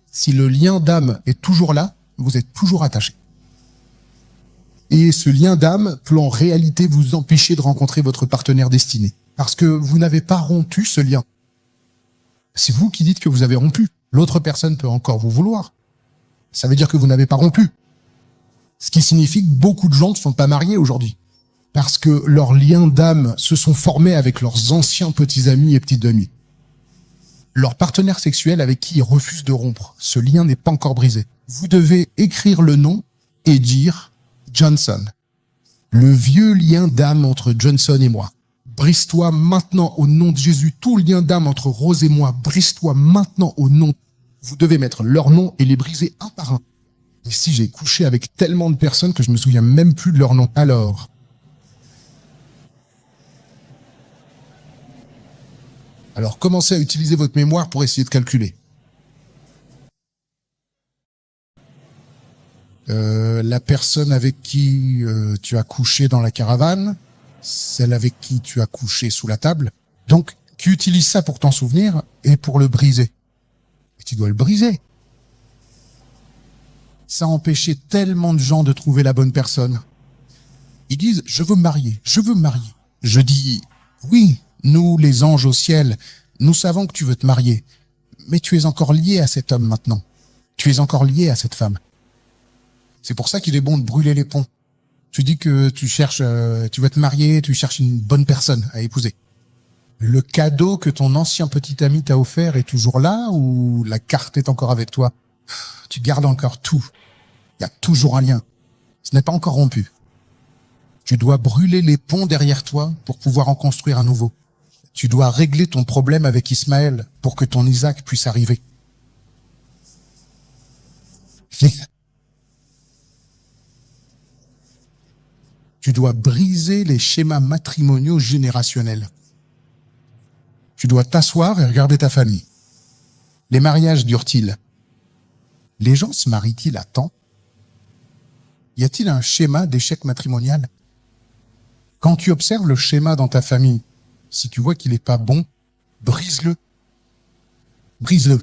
Si le lien d'âme est toujours là, vous êtes toujours attaché. Et ce lien d'âme peut en réalité vous empêcher de rencontrer votre partenaire destiné. Parce que vous n'avez pas rompu ce lien. C'est vous qui dites que vous avez rompu. L'autre personne peut encore vous vouloir. Ça veut dire que vous n'avez pas rompu. Ce qui signifie que beaucoup de gens ne sont pas mariés aujourd'hui. Parce que leurs liens d'âme se sont formés avec leurs anciens petits amis et petites amies. Leur partenaire sexuel avec qui ils refusent de rompre. Ce lien n'est pas encore brisé. Vous devez écrire le nom et dire Johnson. Le vieux lien d'âme entre Johnson et moi. Brise-toi maintenant au nom de Jésus. Tout lien d'âme entre Rose et moi, brise-toi maintenant au nom. Vous devez mettre leur nom et les briser un par un. Ici, j'ai couché avec tellement de personnes que je me souviens même plus de leur nom. Alors, commencez à utiliser votre mémoire pour essayer de calculer. La personne avec qui tu as couché dans la caravane, celle avec qui tu as couché sous la table. Donc, tu utilises ça pour t'en souvenir et pour le briser. Et tu dois le briser. Ça a empêché tellement de gens de trouver la bonne personne. Ils disent, je veux me marier, je veux me marier. Je dis, oui, nous, les anges au ciel, nous savons que tu veux te marier. Mais tu es encore lié à cet homme maintenant. Tu es encore lié à cette femme. C'est pour ça qu'il est bon de brûler les ponts. Tu dis que tu cherches, tu veux te marier, tu cherches une bonne personne à épouser. Le cadeau que ton ancien petit ami t'a offert est toujours là ou la carte est encore avec toi? Tu gardes encore tout. Il y a toujours un lien. Ce n'est pas encore rompu. Tu dois brûler les ponts derrière toi pour pouvoir en construire un nouveau. Tu dois régler ton problème avec Ismaël pour que ton Isaac puisse arriver. Tu dois briser les schémas matrimoniaux générationnels. Tu dois t'asseoir et regarder ta famille. Les mariages durent-ils? Les gens se marient-ils à temps? Y a-t-il un schéma d'échec matrimonial? Quand tu observes le schéma dans ta famille, si tu vois qu'il n'est pas bon, brise-le. Brise-le.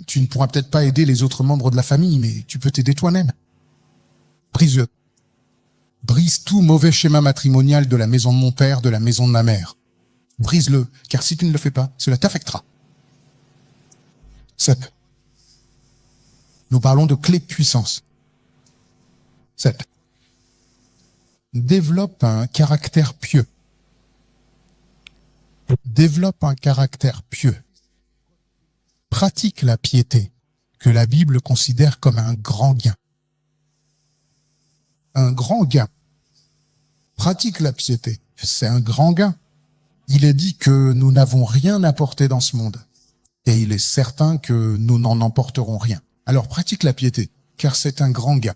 Tu ne pourras peut-être pas aider les autres membres de la famille, mais tu peux t'aider toi-même. Brise-le. Brise tout mauvais schéma matrimonial de la maison de mon père, de la maison de ma mère. Brise-le, car si tu ne le fais pas, cela t'affectera. 7. Nous parlons de clés de puissance. 7. Développe un caractère pieux. Développe un caractère pieux. Pratique la piété, que la Bible considère comme un grand gain. Un grand gain. Pratique la piété, c'est un grand gain. Il est dit que nous n'avons rien apporté dans ce monde. Et il est certain que nous n'en emporterons rien. Alors pratique la piété, car c'est un grand gain.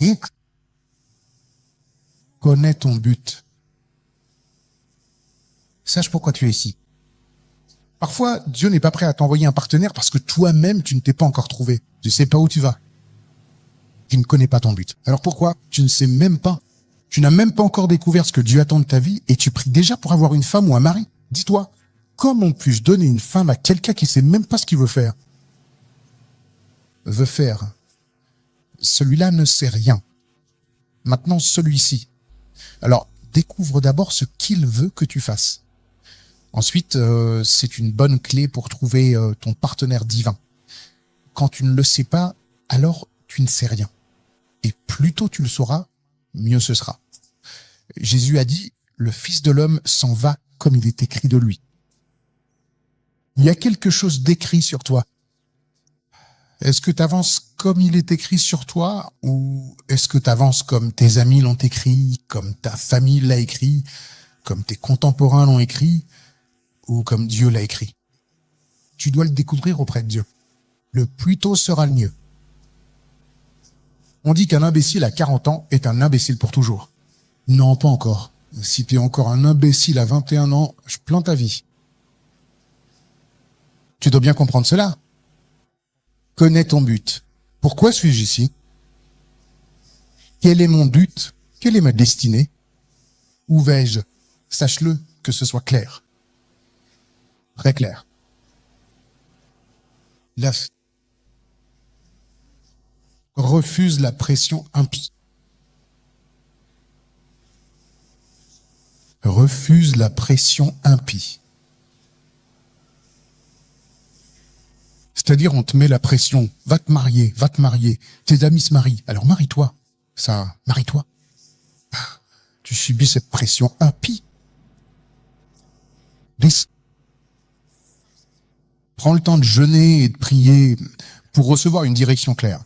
Et connais ton but. Sache pourquoi tu es ici. Parfois, Dieu n'est pas prêt à t'envoyer un partenaire parce que toi-même, tu ne t'es pas encore trouvé. Tu ne sais pas où tu vas. Tu ne connais pas ton but. Alors pourquoi? Tu ne sais même pas. Tu n'as même pas encore découvert ce que Dieu attend de ta vie et tu pries déjà pour avoir une femme ou un mari. Dis-toi, Comment puis-je donner une femme à quelqu'un qui sait même pas ce qu'il veut faire? Veut faire. Celui-là ne sait rien. Maintenant, celui-ci. Alors, découvre d'abord ce qu'il veut que tu fasses. Ensuite, c'est une bonne clé pour trouver ton partenaire divin. Quand tu ne le sais pas, alors tu ne sais rien. Et plus tôt tu le sauras, mieux ce sera. Jésus a dit, le Fils de l'homme s'en va comme il est écrit de lui. Il y a quelque chose d'écrit sur toi. Est-ce que tu avances comme il est écrit sur toi, ou est-ce que tu avances comme tes amis l'ont écrit, comme ta famille l'a écrit, comme tes contemporains l'ont écrit, ou comme Dieu l'a écrit? Tu dois le découvrir auprès de Dieu. Le plus tôt sera le mieux. On dit qu'un imbécile à 40 ans est un imbécile pour toujours. Non, pas encore. Si tu es encore un imbécile à 21 ans, je plante ta vie. Tu dois bien comprendre cela. Connais ton but. Pourquoi suis-je ici? Quel est mon but? Quelle est ma destinée? Où vais-je? Sache-le, que ce soit clair. Très clair. 9. Refuse la pression impie. Refuse la pression impie. C'est-à-dire, on te met la pression. Va te marier, va te marier. Tes amis se marient. Alors marie-toi. Marie-toi. Tu subis cette pression impie. 10. Prends le temps de jeûner et de prier pour recevoir une direction claire.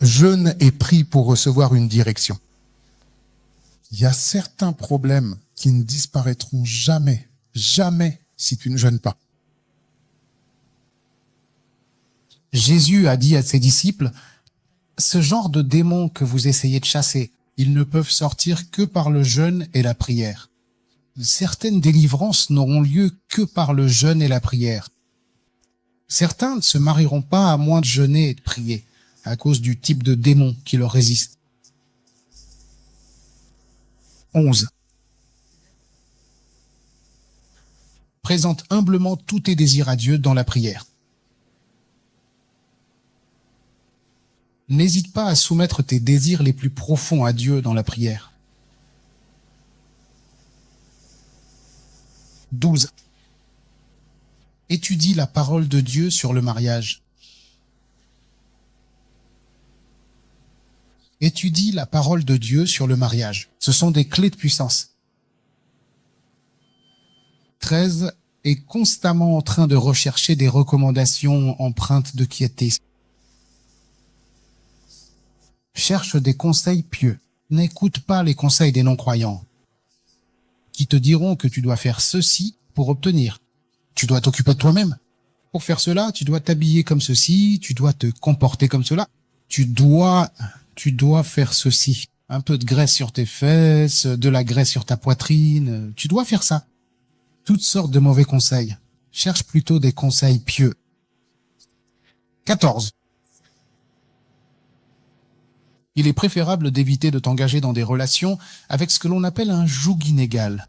Jeûne et prie pour recevoir une direction. Il y a certains problèmes qui ne disparaîtront jamais, jamais si tu ne jeûnes pas. Jésus a dit à ses disciples, ce genre de démons que vous essayez de chasser, ils ne peuvent sortir que par le jeûne et la prière. Certaines délivrances n'auront lieu que par le jeûne et la prière. Certains ne se marieront pas à moins de jeûner et de prier, à cause du type de démon qui leur résiste. 11. Présente humblement tous tes désirs à Dieu dans la prière. N'hésite pas à soumettre tes désirs les plus profonds à Dieu dans la prière. 12. Étudie la parole de Dieu sur le mariage. Étudie la parole de Dieu sur le mariage. Ce sont des clés de puissance. 13. Est constamment en train de rechercher des recommandations empreintes de quiété. Cherche des conseils pieux. N'écoute pas les conseils des non-croyants qui te diront que tu dois faire ceci pour obtenir. Tu dois t'occuper de toi-même. Pour faire cela, tu dois t'habiller comme ceci, tu dois te comporter comme cela. Tu dois faire ceci. Un peu de graisse sur tes fesses, de la graisse sur ta poitrine. Tu dois faire ça. Toutes sortes de mauvais conseils. Cherche plutôt des conseils pieux. 14. Il est préférable d'éviter de t'engager dans des relations avec ce que l'on appelle un joug inégal.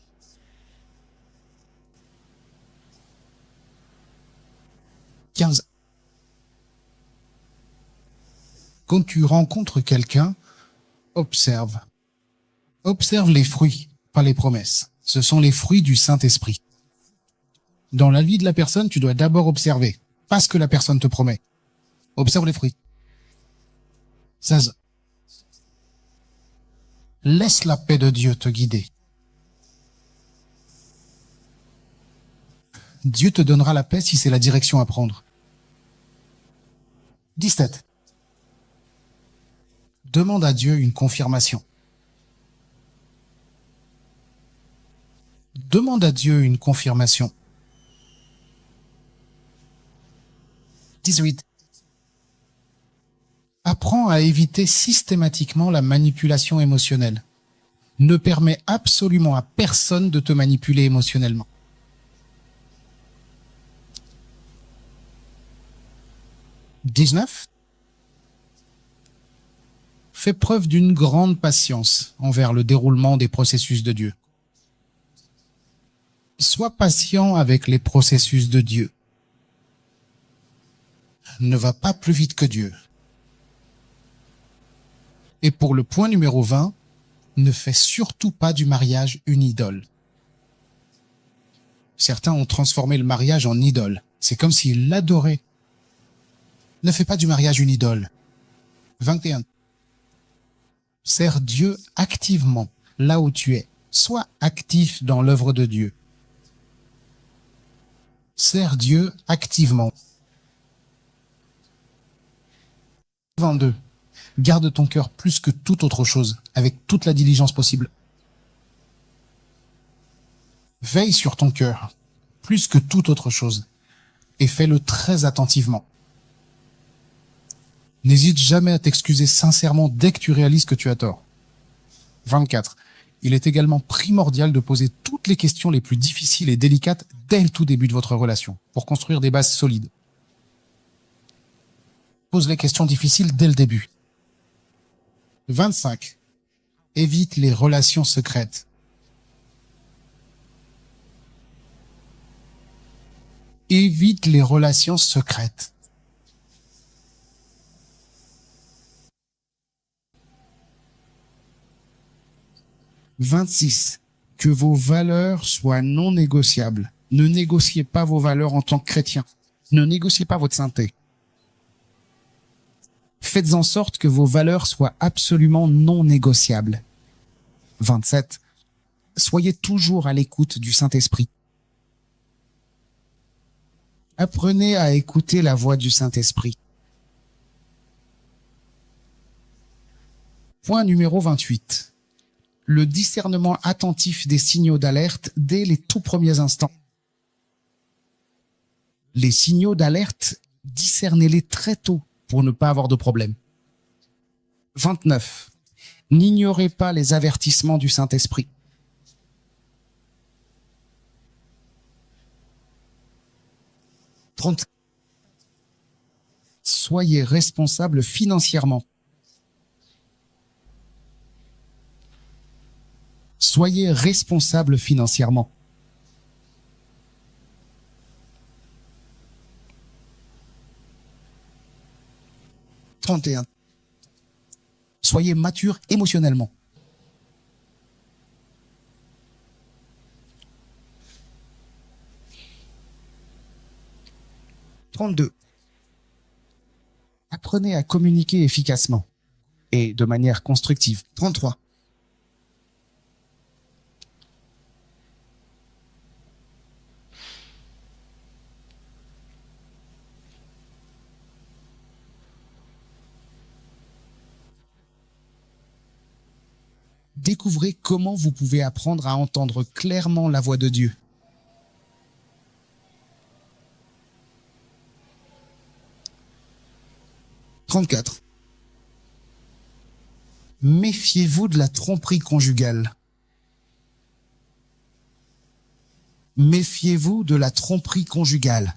15. Quand tu rencontres quelqu'un, observe. Observe les fruits, pas les promesses. Ce sont les fruits du Saint-Esprit. Dans la vie de la personne, tu dois d'abord observer, pas ce que la personne te promet. Observe les fruits. 16. Laisse la paix de Dieu te guider. Dieu te donnera la paix si c'est la direction à prendre. 17. Demande à Dieu une confirmation. Demande à Dieu une confirmation. 18. Apprends à éviter systématiquement la manipulation émotionnelle. Ne permets absolument à personne de te manipuler émotionnellement. 19. Fais preuve d'une grande patience envers le déroulement des processus de Dieu. Sois patient avec les processus de Dieu. Ne va pas plus vite que Dieu. Et pour le point numéro 20, ne fais surtout pas du mariage une idole. Certains ont transformé le mariage en idole. C'est comme s'ils l'adoraient. Ne fais pas du mariage une idole. 21. Sers Dieu activement, là où tu es. Sois actif dans l'œuvre de Dieu. Sers Dieu activement. 22. Garde ton cœur plus que toute autre chose, avec toute la diligence possible. Veille sur ton cœur, plus que toute autre chose, et fais-le très attentivement. N'hésite jamais à t'excuser sincèrement dès que tu réalises que tu as tort. 24. Il est également primordial de poser toutes les questions les plus difficiles et délicates dès le tout début de votre relation, pour construire des bases solides. Pose les questions difficiles dès le début. 25. Évite les relations secrètes. Évite les relations secrètes. « 26. Que vos valeurs soient non négociables. Ne négociez pas vos valeurs en tant que chrétien. Ne négociez pas votre sainteté. Faites en sorte que vos valeurs soient absolument non négociables. 27. Soyez toujours à l'écoute du Saint-Esprit. Apprenez à écouter la voix du Saint-Esprit. Point numéro 28. Le discernement attentif des signaux d'alerte dès les tout premiers instants. Les signaux d'alerte, discernez-les très tôt pour ne pas avoir de problème. 29. N'ignorez pas les avertissements du Saint-Esprit. 30. Soyez responsable financièrement. Soyez responsable financièrement. 31. Soyez mature émotionnellement. 32. Apprenez à communiquer efficacement et de manière constructive. 33. Découvrez comment vous pouvez apprendre à entendre clairement la voix de Dieu. 34. Méfiez-vous de la tromperie conjugale. Méfiez-vous de la tromperie conjugale.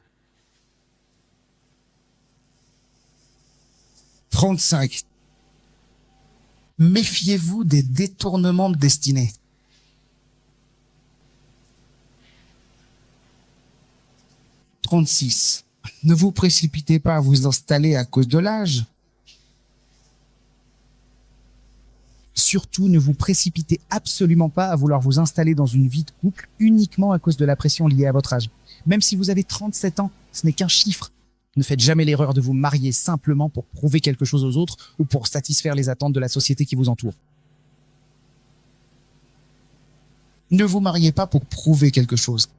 35. Méfiez-vous des détournements de destinée. 36. Ne vous précipitez pas à vous installer à cause de l'âge. Surtout, ne vous précipitez absolument pas à vouloir vous installer dans une vie de couple uniquement à cause de la pression liée à votre âge. Même si vous avez 37 ans, ce n'est qu'un chiffre. Ne faites jamais l'erreur de vous marier simplement pour prouver quelque chose aux autres ou pour satisfaire les attentes de la société qui vous entoure. Ne vous mariez pas pour prouver quelque chose.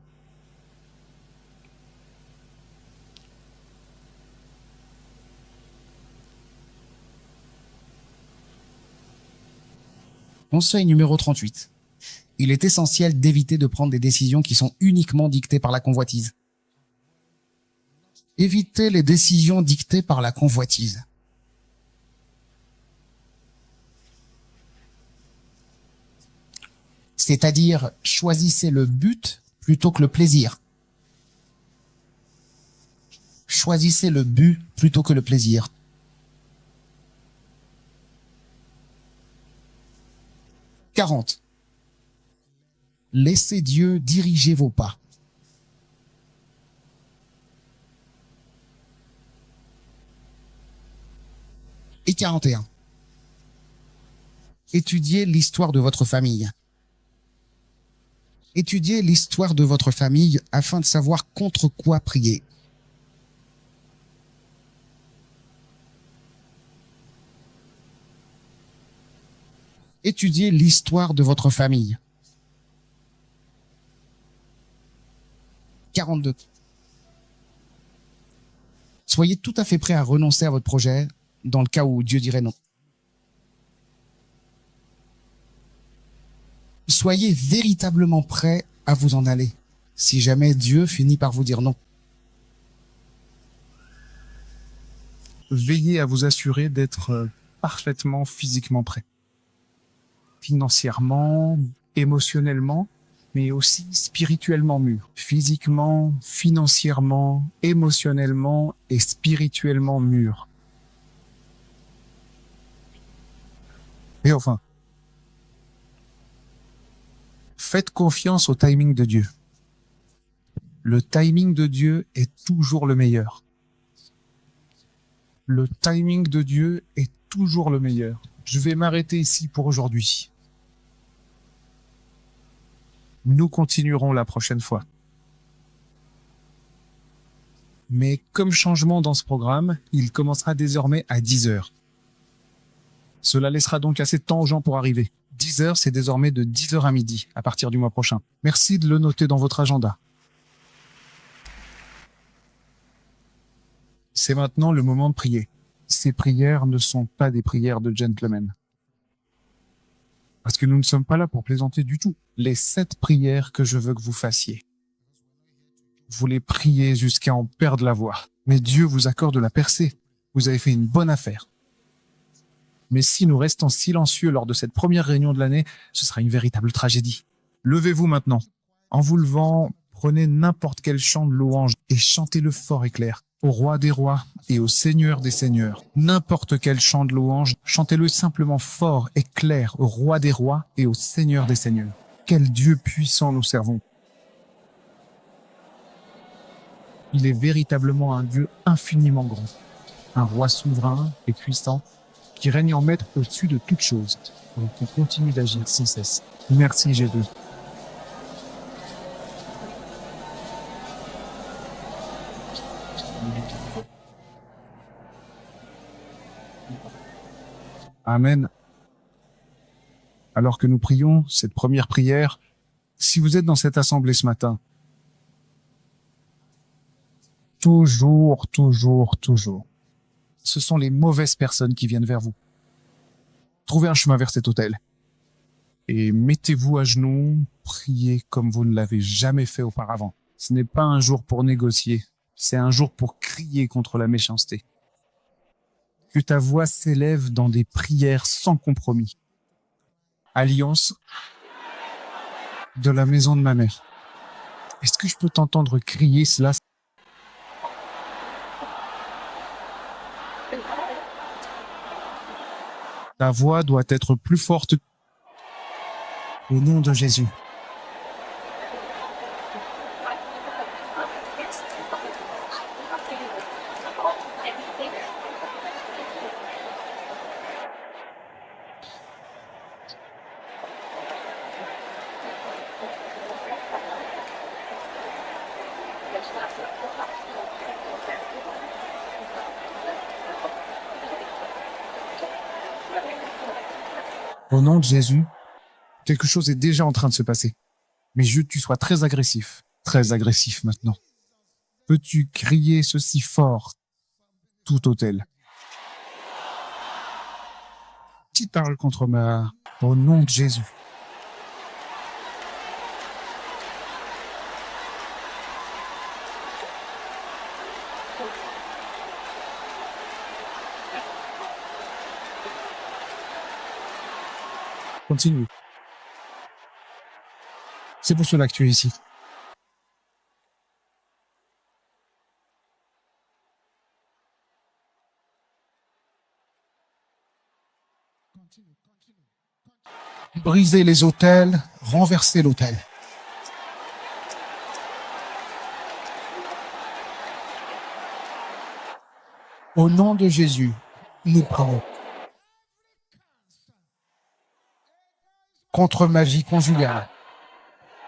Conseil numéro 38. Il est essentiel d'éviter de prendre des décisions qui sont uniquement dictées par la convoitise. Évitez les décisions dictées par la convoitise. C'est-à-dire, choisissez le but plutôt que le plaisir. Choisissez le but plutôt que le plaisir. 40. Laissez Dieu diriger vos pas. Et 41. Étudiez l'histoire de votre famille. Étudiez l'histoire de votre famille afin de savoir contre quoi prier. Étudiez l'histoire de votre famille. 42. Soyez tout à fait prêt à renoncer à votre projet dans le cas où Dieu dirait non. Soyez véritablement prêt à vous en aller si jamais Dieu finit par vous dire non. Veillez à vous assurer d'être parfaitement physiquement prêt. Financièrement, émotionnellement, mais aussi spirituellement mûr. Physiquement, financièrement, émotionnellement et spirituellement mûr. Et enfin, faites confiance au timing de Dieu. Le timing de Dieu est toujours le meilleur. Le timing de Dieu est toujours le meilleur. Je vais m'arrêter ici pour aujourd'hui. Nous continuerons la prochaine fois. Mais comme changement dans ce programme, il commencera désormais à 10 heures. Cela laissera donc assez de temps aux gens pour arriver. 10 heures, c'est désormais de 10 heures à midi, à partir du mois prochain. Merci de le noter dans votre agenda. C'est maintenant le moment de prier. Ces prières ne sont pas des prières de gentlemen. Parce que nous ne sommes pas là pour plaisanter du tout. Les 7 prières que je veux que vous fassiez, vous les priez jusqu'à en perdre la voix. Mais Dieu vous accorde la percée. Vous avez fait une bonne affaire. Mais si nous restons silencieux lors de cette première réunion de l'année, ce sera une véritable tragédie. Levez-vous maintenant. En vous levant, prenez n'importe quel chant de louange et chantez-le fort et clair. Au roi des rois et au seigneur des seigneurs. N'importe quel chant de louange, chantez-le simplement fort et clair au roi des rois et au seigneur des seigneurs. Quel Dieu puissant nous servons. Il est véritablement un Dieu infiniment grand, un roi souverain et puissant qui règne en maître au-dessus de toute chose et qui continue d'agir sans cesse. Merci Jésus. Amen. Alors que nous prions cette première prière, si vous êtes dans cette assemblée ce matin, toujours, ce sont les mauvaises personnes qui viennent vers vous. Trouvez un chemin vers cet autel et mettez-vous à genoux, priez comme vous ne l'avez jamais fait auparavant. Ce n'est pas un jour pour négocier, c'est un jour pour crier contre la méchanceté. Que ta voix s'élève dans des prières sans compromis. Alliance de la maison de ma mère. Est-ce que je peux t'entendre crier cela? Ta voix doit être plus forte au nom de Jésus. Au nom de Jésus, quelque chose est déjà en train de se passer. Mais je veux que tu sois très agressif maintenant. Peux-tu crier ceci fort, tout autel? Qui parle contre ma... Au nom de Jésus. Continue. C'est pour cela que tu es ici. Brisez les autels, renversez l'autel. Au nom de Jésus, nous prions. Contre ma vie conjugale,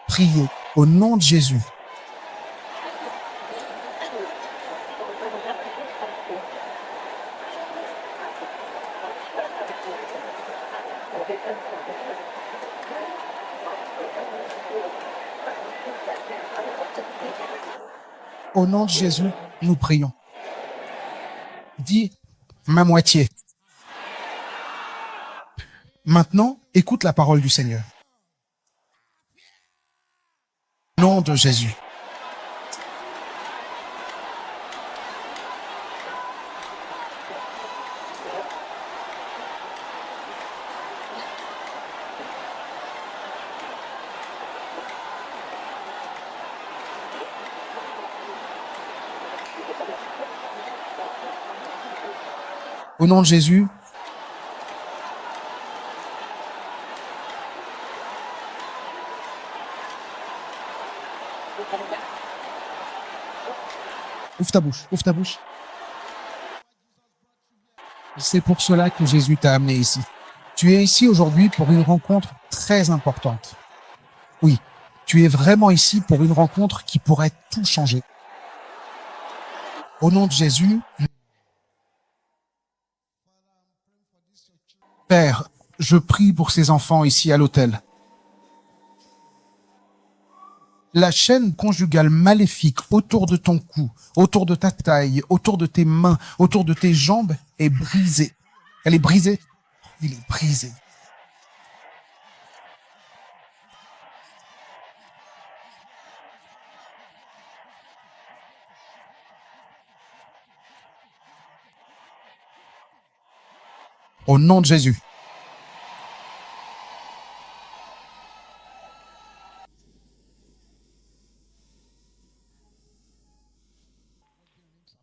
priez au nom de Jésus. Au nom de Jésus, nous prions. Dis ma moitié. Maintenant, écoute la parole du Seigneur. Au nom de Jésus. Au nom de Jésus, ouvre ta bouche, ouvre ta bouche. C'est pour cela que Jésus t'a amené ici. Tu es ici aujourd'hui pour une rencontre très importante. Oui, tu es vraiment ici pour une rencontre qui pourrait tout changer. Au nom de Jésus, Père, je prie pour ces enfants ici à l'autel. La chaîne conjugale maléfique autour de ton cou, autour de ta taille, autour de tes mains, autour de tes jambes est brisée. Elle est brisée. Il est brisé. Au nom de Jésus.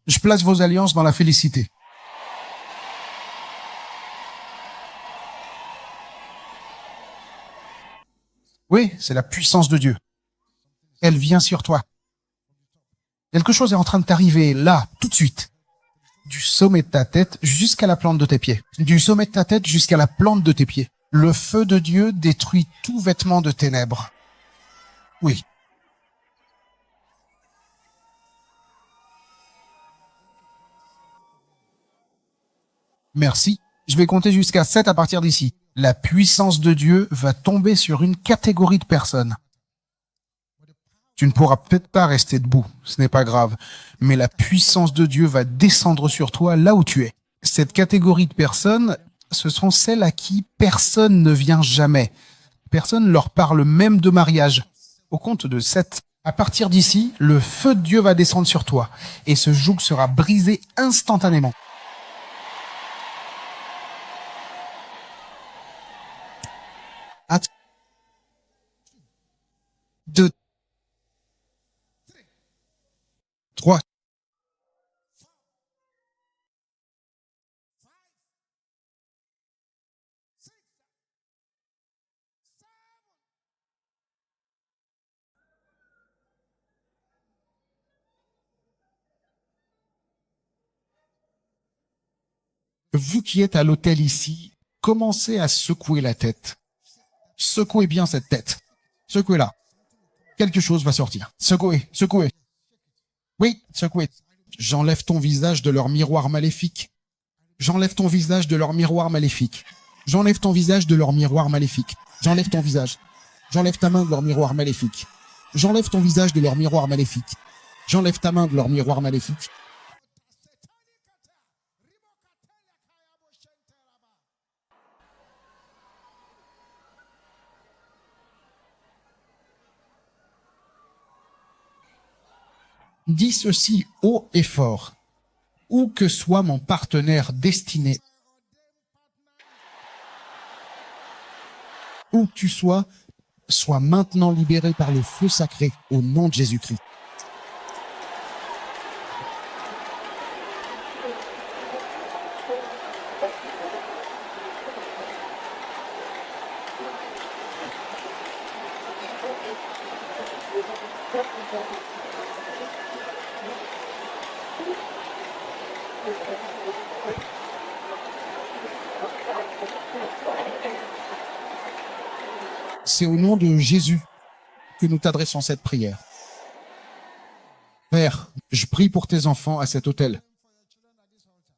Je place vos alliances dans la félicité. Oui, c'est la puissance de Dieu. Elle vient sur toi. Quelque chose est en train de t'arriver là, tout de suite. Du sommet de ta tête jusqu'à la plante de tes pieds. Du sommet de ta tête jusqu'à la plante de tes pieds. Le feu de Dieu détruit tout vêtement de ténèbres. Oui. Merci. Je vais compter jusqu'à 7 à partir d'ici. La puissance de Dieu va tomber sur une catégorie de personnes. Tu ne pourras peut-être pas rester debout, ce n'est pas grave, mais la puissance de Dieu va descendre sur toi là où tu es. Cette catégorie de personnes, ce sont celles à qui personne ne vient jamais. Personne ne leur parle même de mariage. Au compte de 7, à partir d'ici, le feu de Dieu va descendre sur toi et ce joug sera brisé instantanément. Att 2, 3. Vous qui êtes à l'hôtel ici, commencez à secouer la tête. Secouez bien cette tête. Secouez-la. Quelque chose va sortir. Secouez, secouez. Oui, secouez. J'enlève ton visage de leur miroir maléfique. J'enlève ton visage de leur miroir maléfique. J'enlève ton visage de leur miroir maléfique. J'enlève ton visage. J'enlève ta main de leur miroir maléfique. J'enlève ton visage de leur miroir maléfique. J'enlève ta main de leur miroir maléfique. Dis ceci haut et fort. Où que soit mon partenaire destiné, où que tu sois maintenant libéré par le feu sacré au nom de Jésus-Christ. C'est au nom de Jésus que nous t'adressons cette prière. Père, je prie pour tes enfants à cet autel.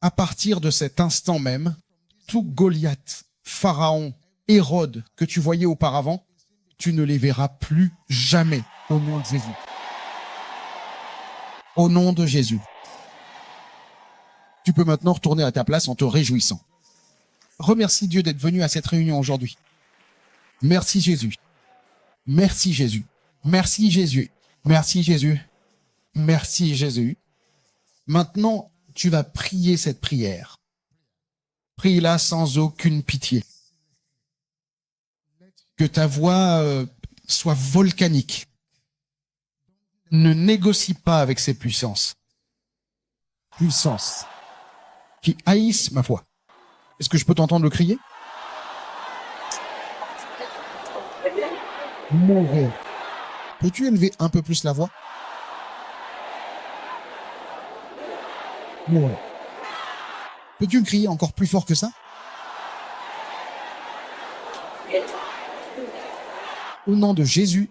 À partir de cet instant même, tout Goliath, Pharaon, Hérode que tu voyais auparavant, tu ne les verras plus jamais au nom de Jésus. Au nom de Jésus. Tu peux maintenant retourner à ta place en te réjouissant. Remercie Dieu d'être venu à cette réunion aujourd'hui. Merci Jésus. Merci Jésus. Merci Jésus. Merci Jésus. Merci Jésus. Maintenant, tu vas prier cette prière. Prie-la sans aucune pitié. Que ta voix soit volcanique. Ne négocie pas avec ces puissances. Puissances qui haïssent ma foi. Est-ce que je peux t'entendre le crier? Mourir. Peux-tu élever un peu plus la voix? Mourir. Peux-tu le crier encore plus fort que ça? Au nom de Jésus.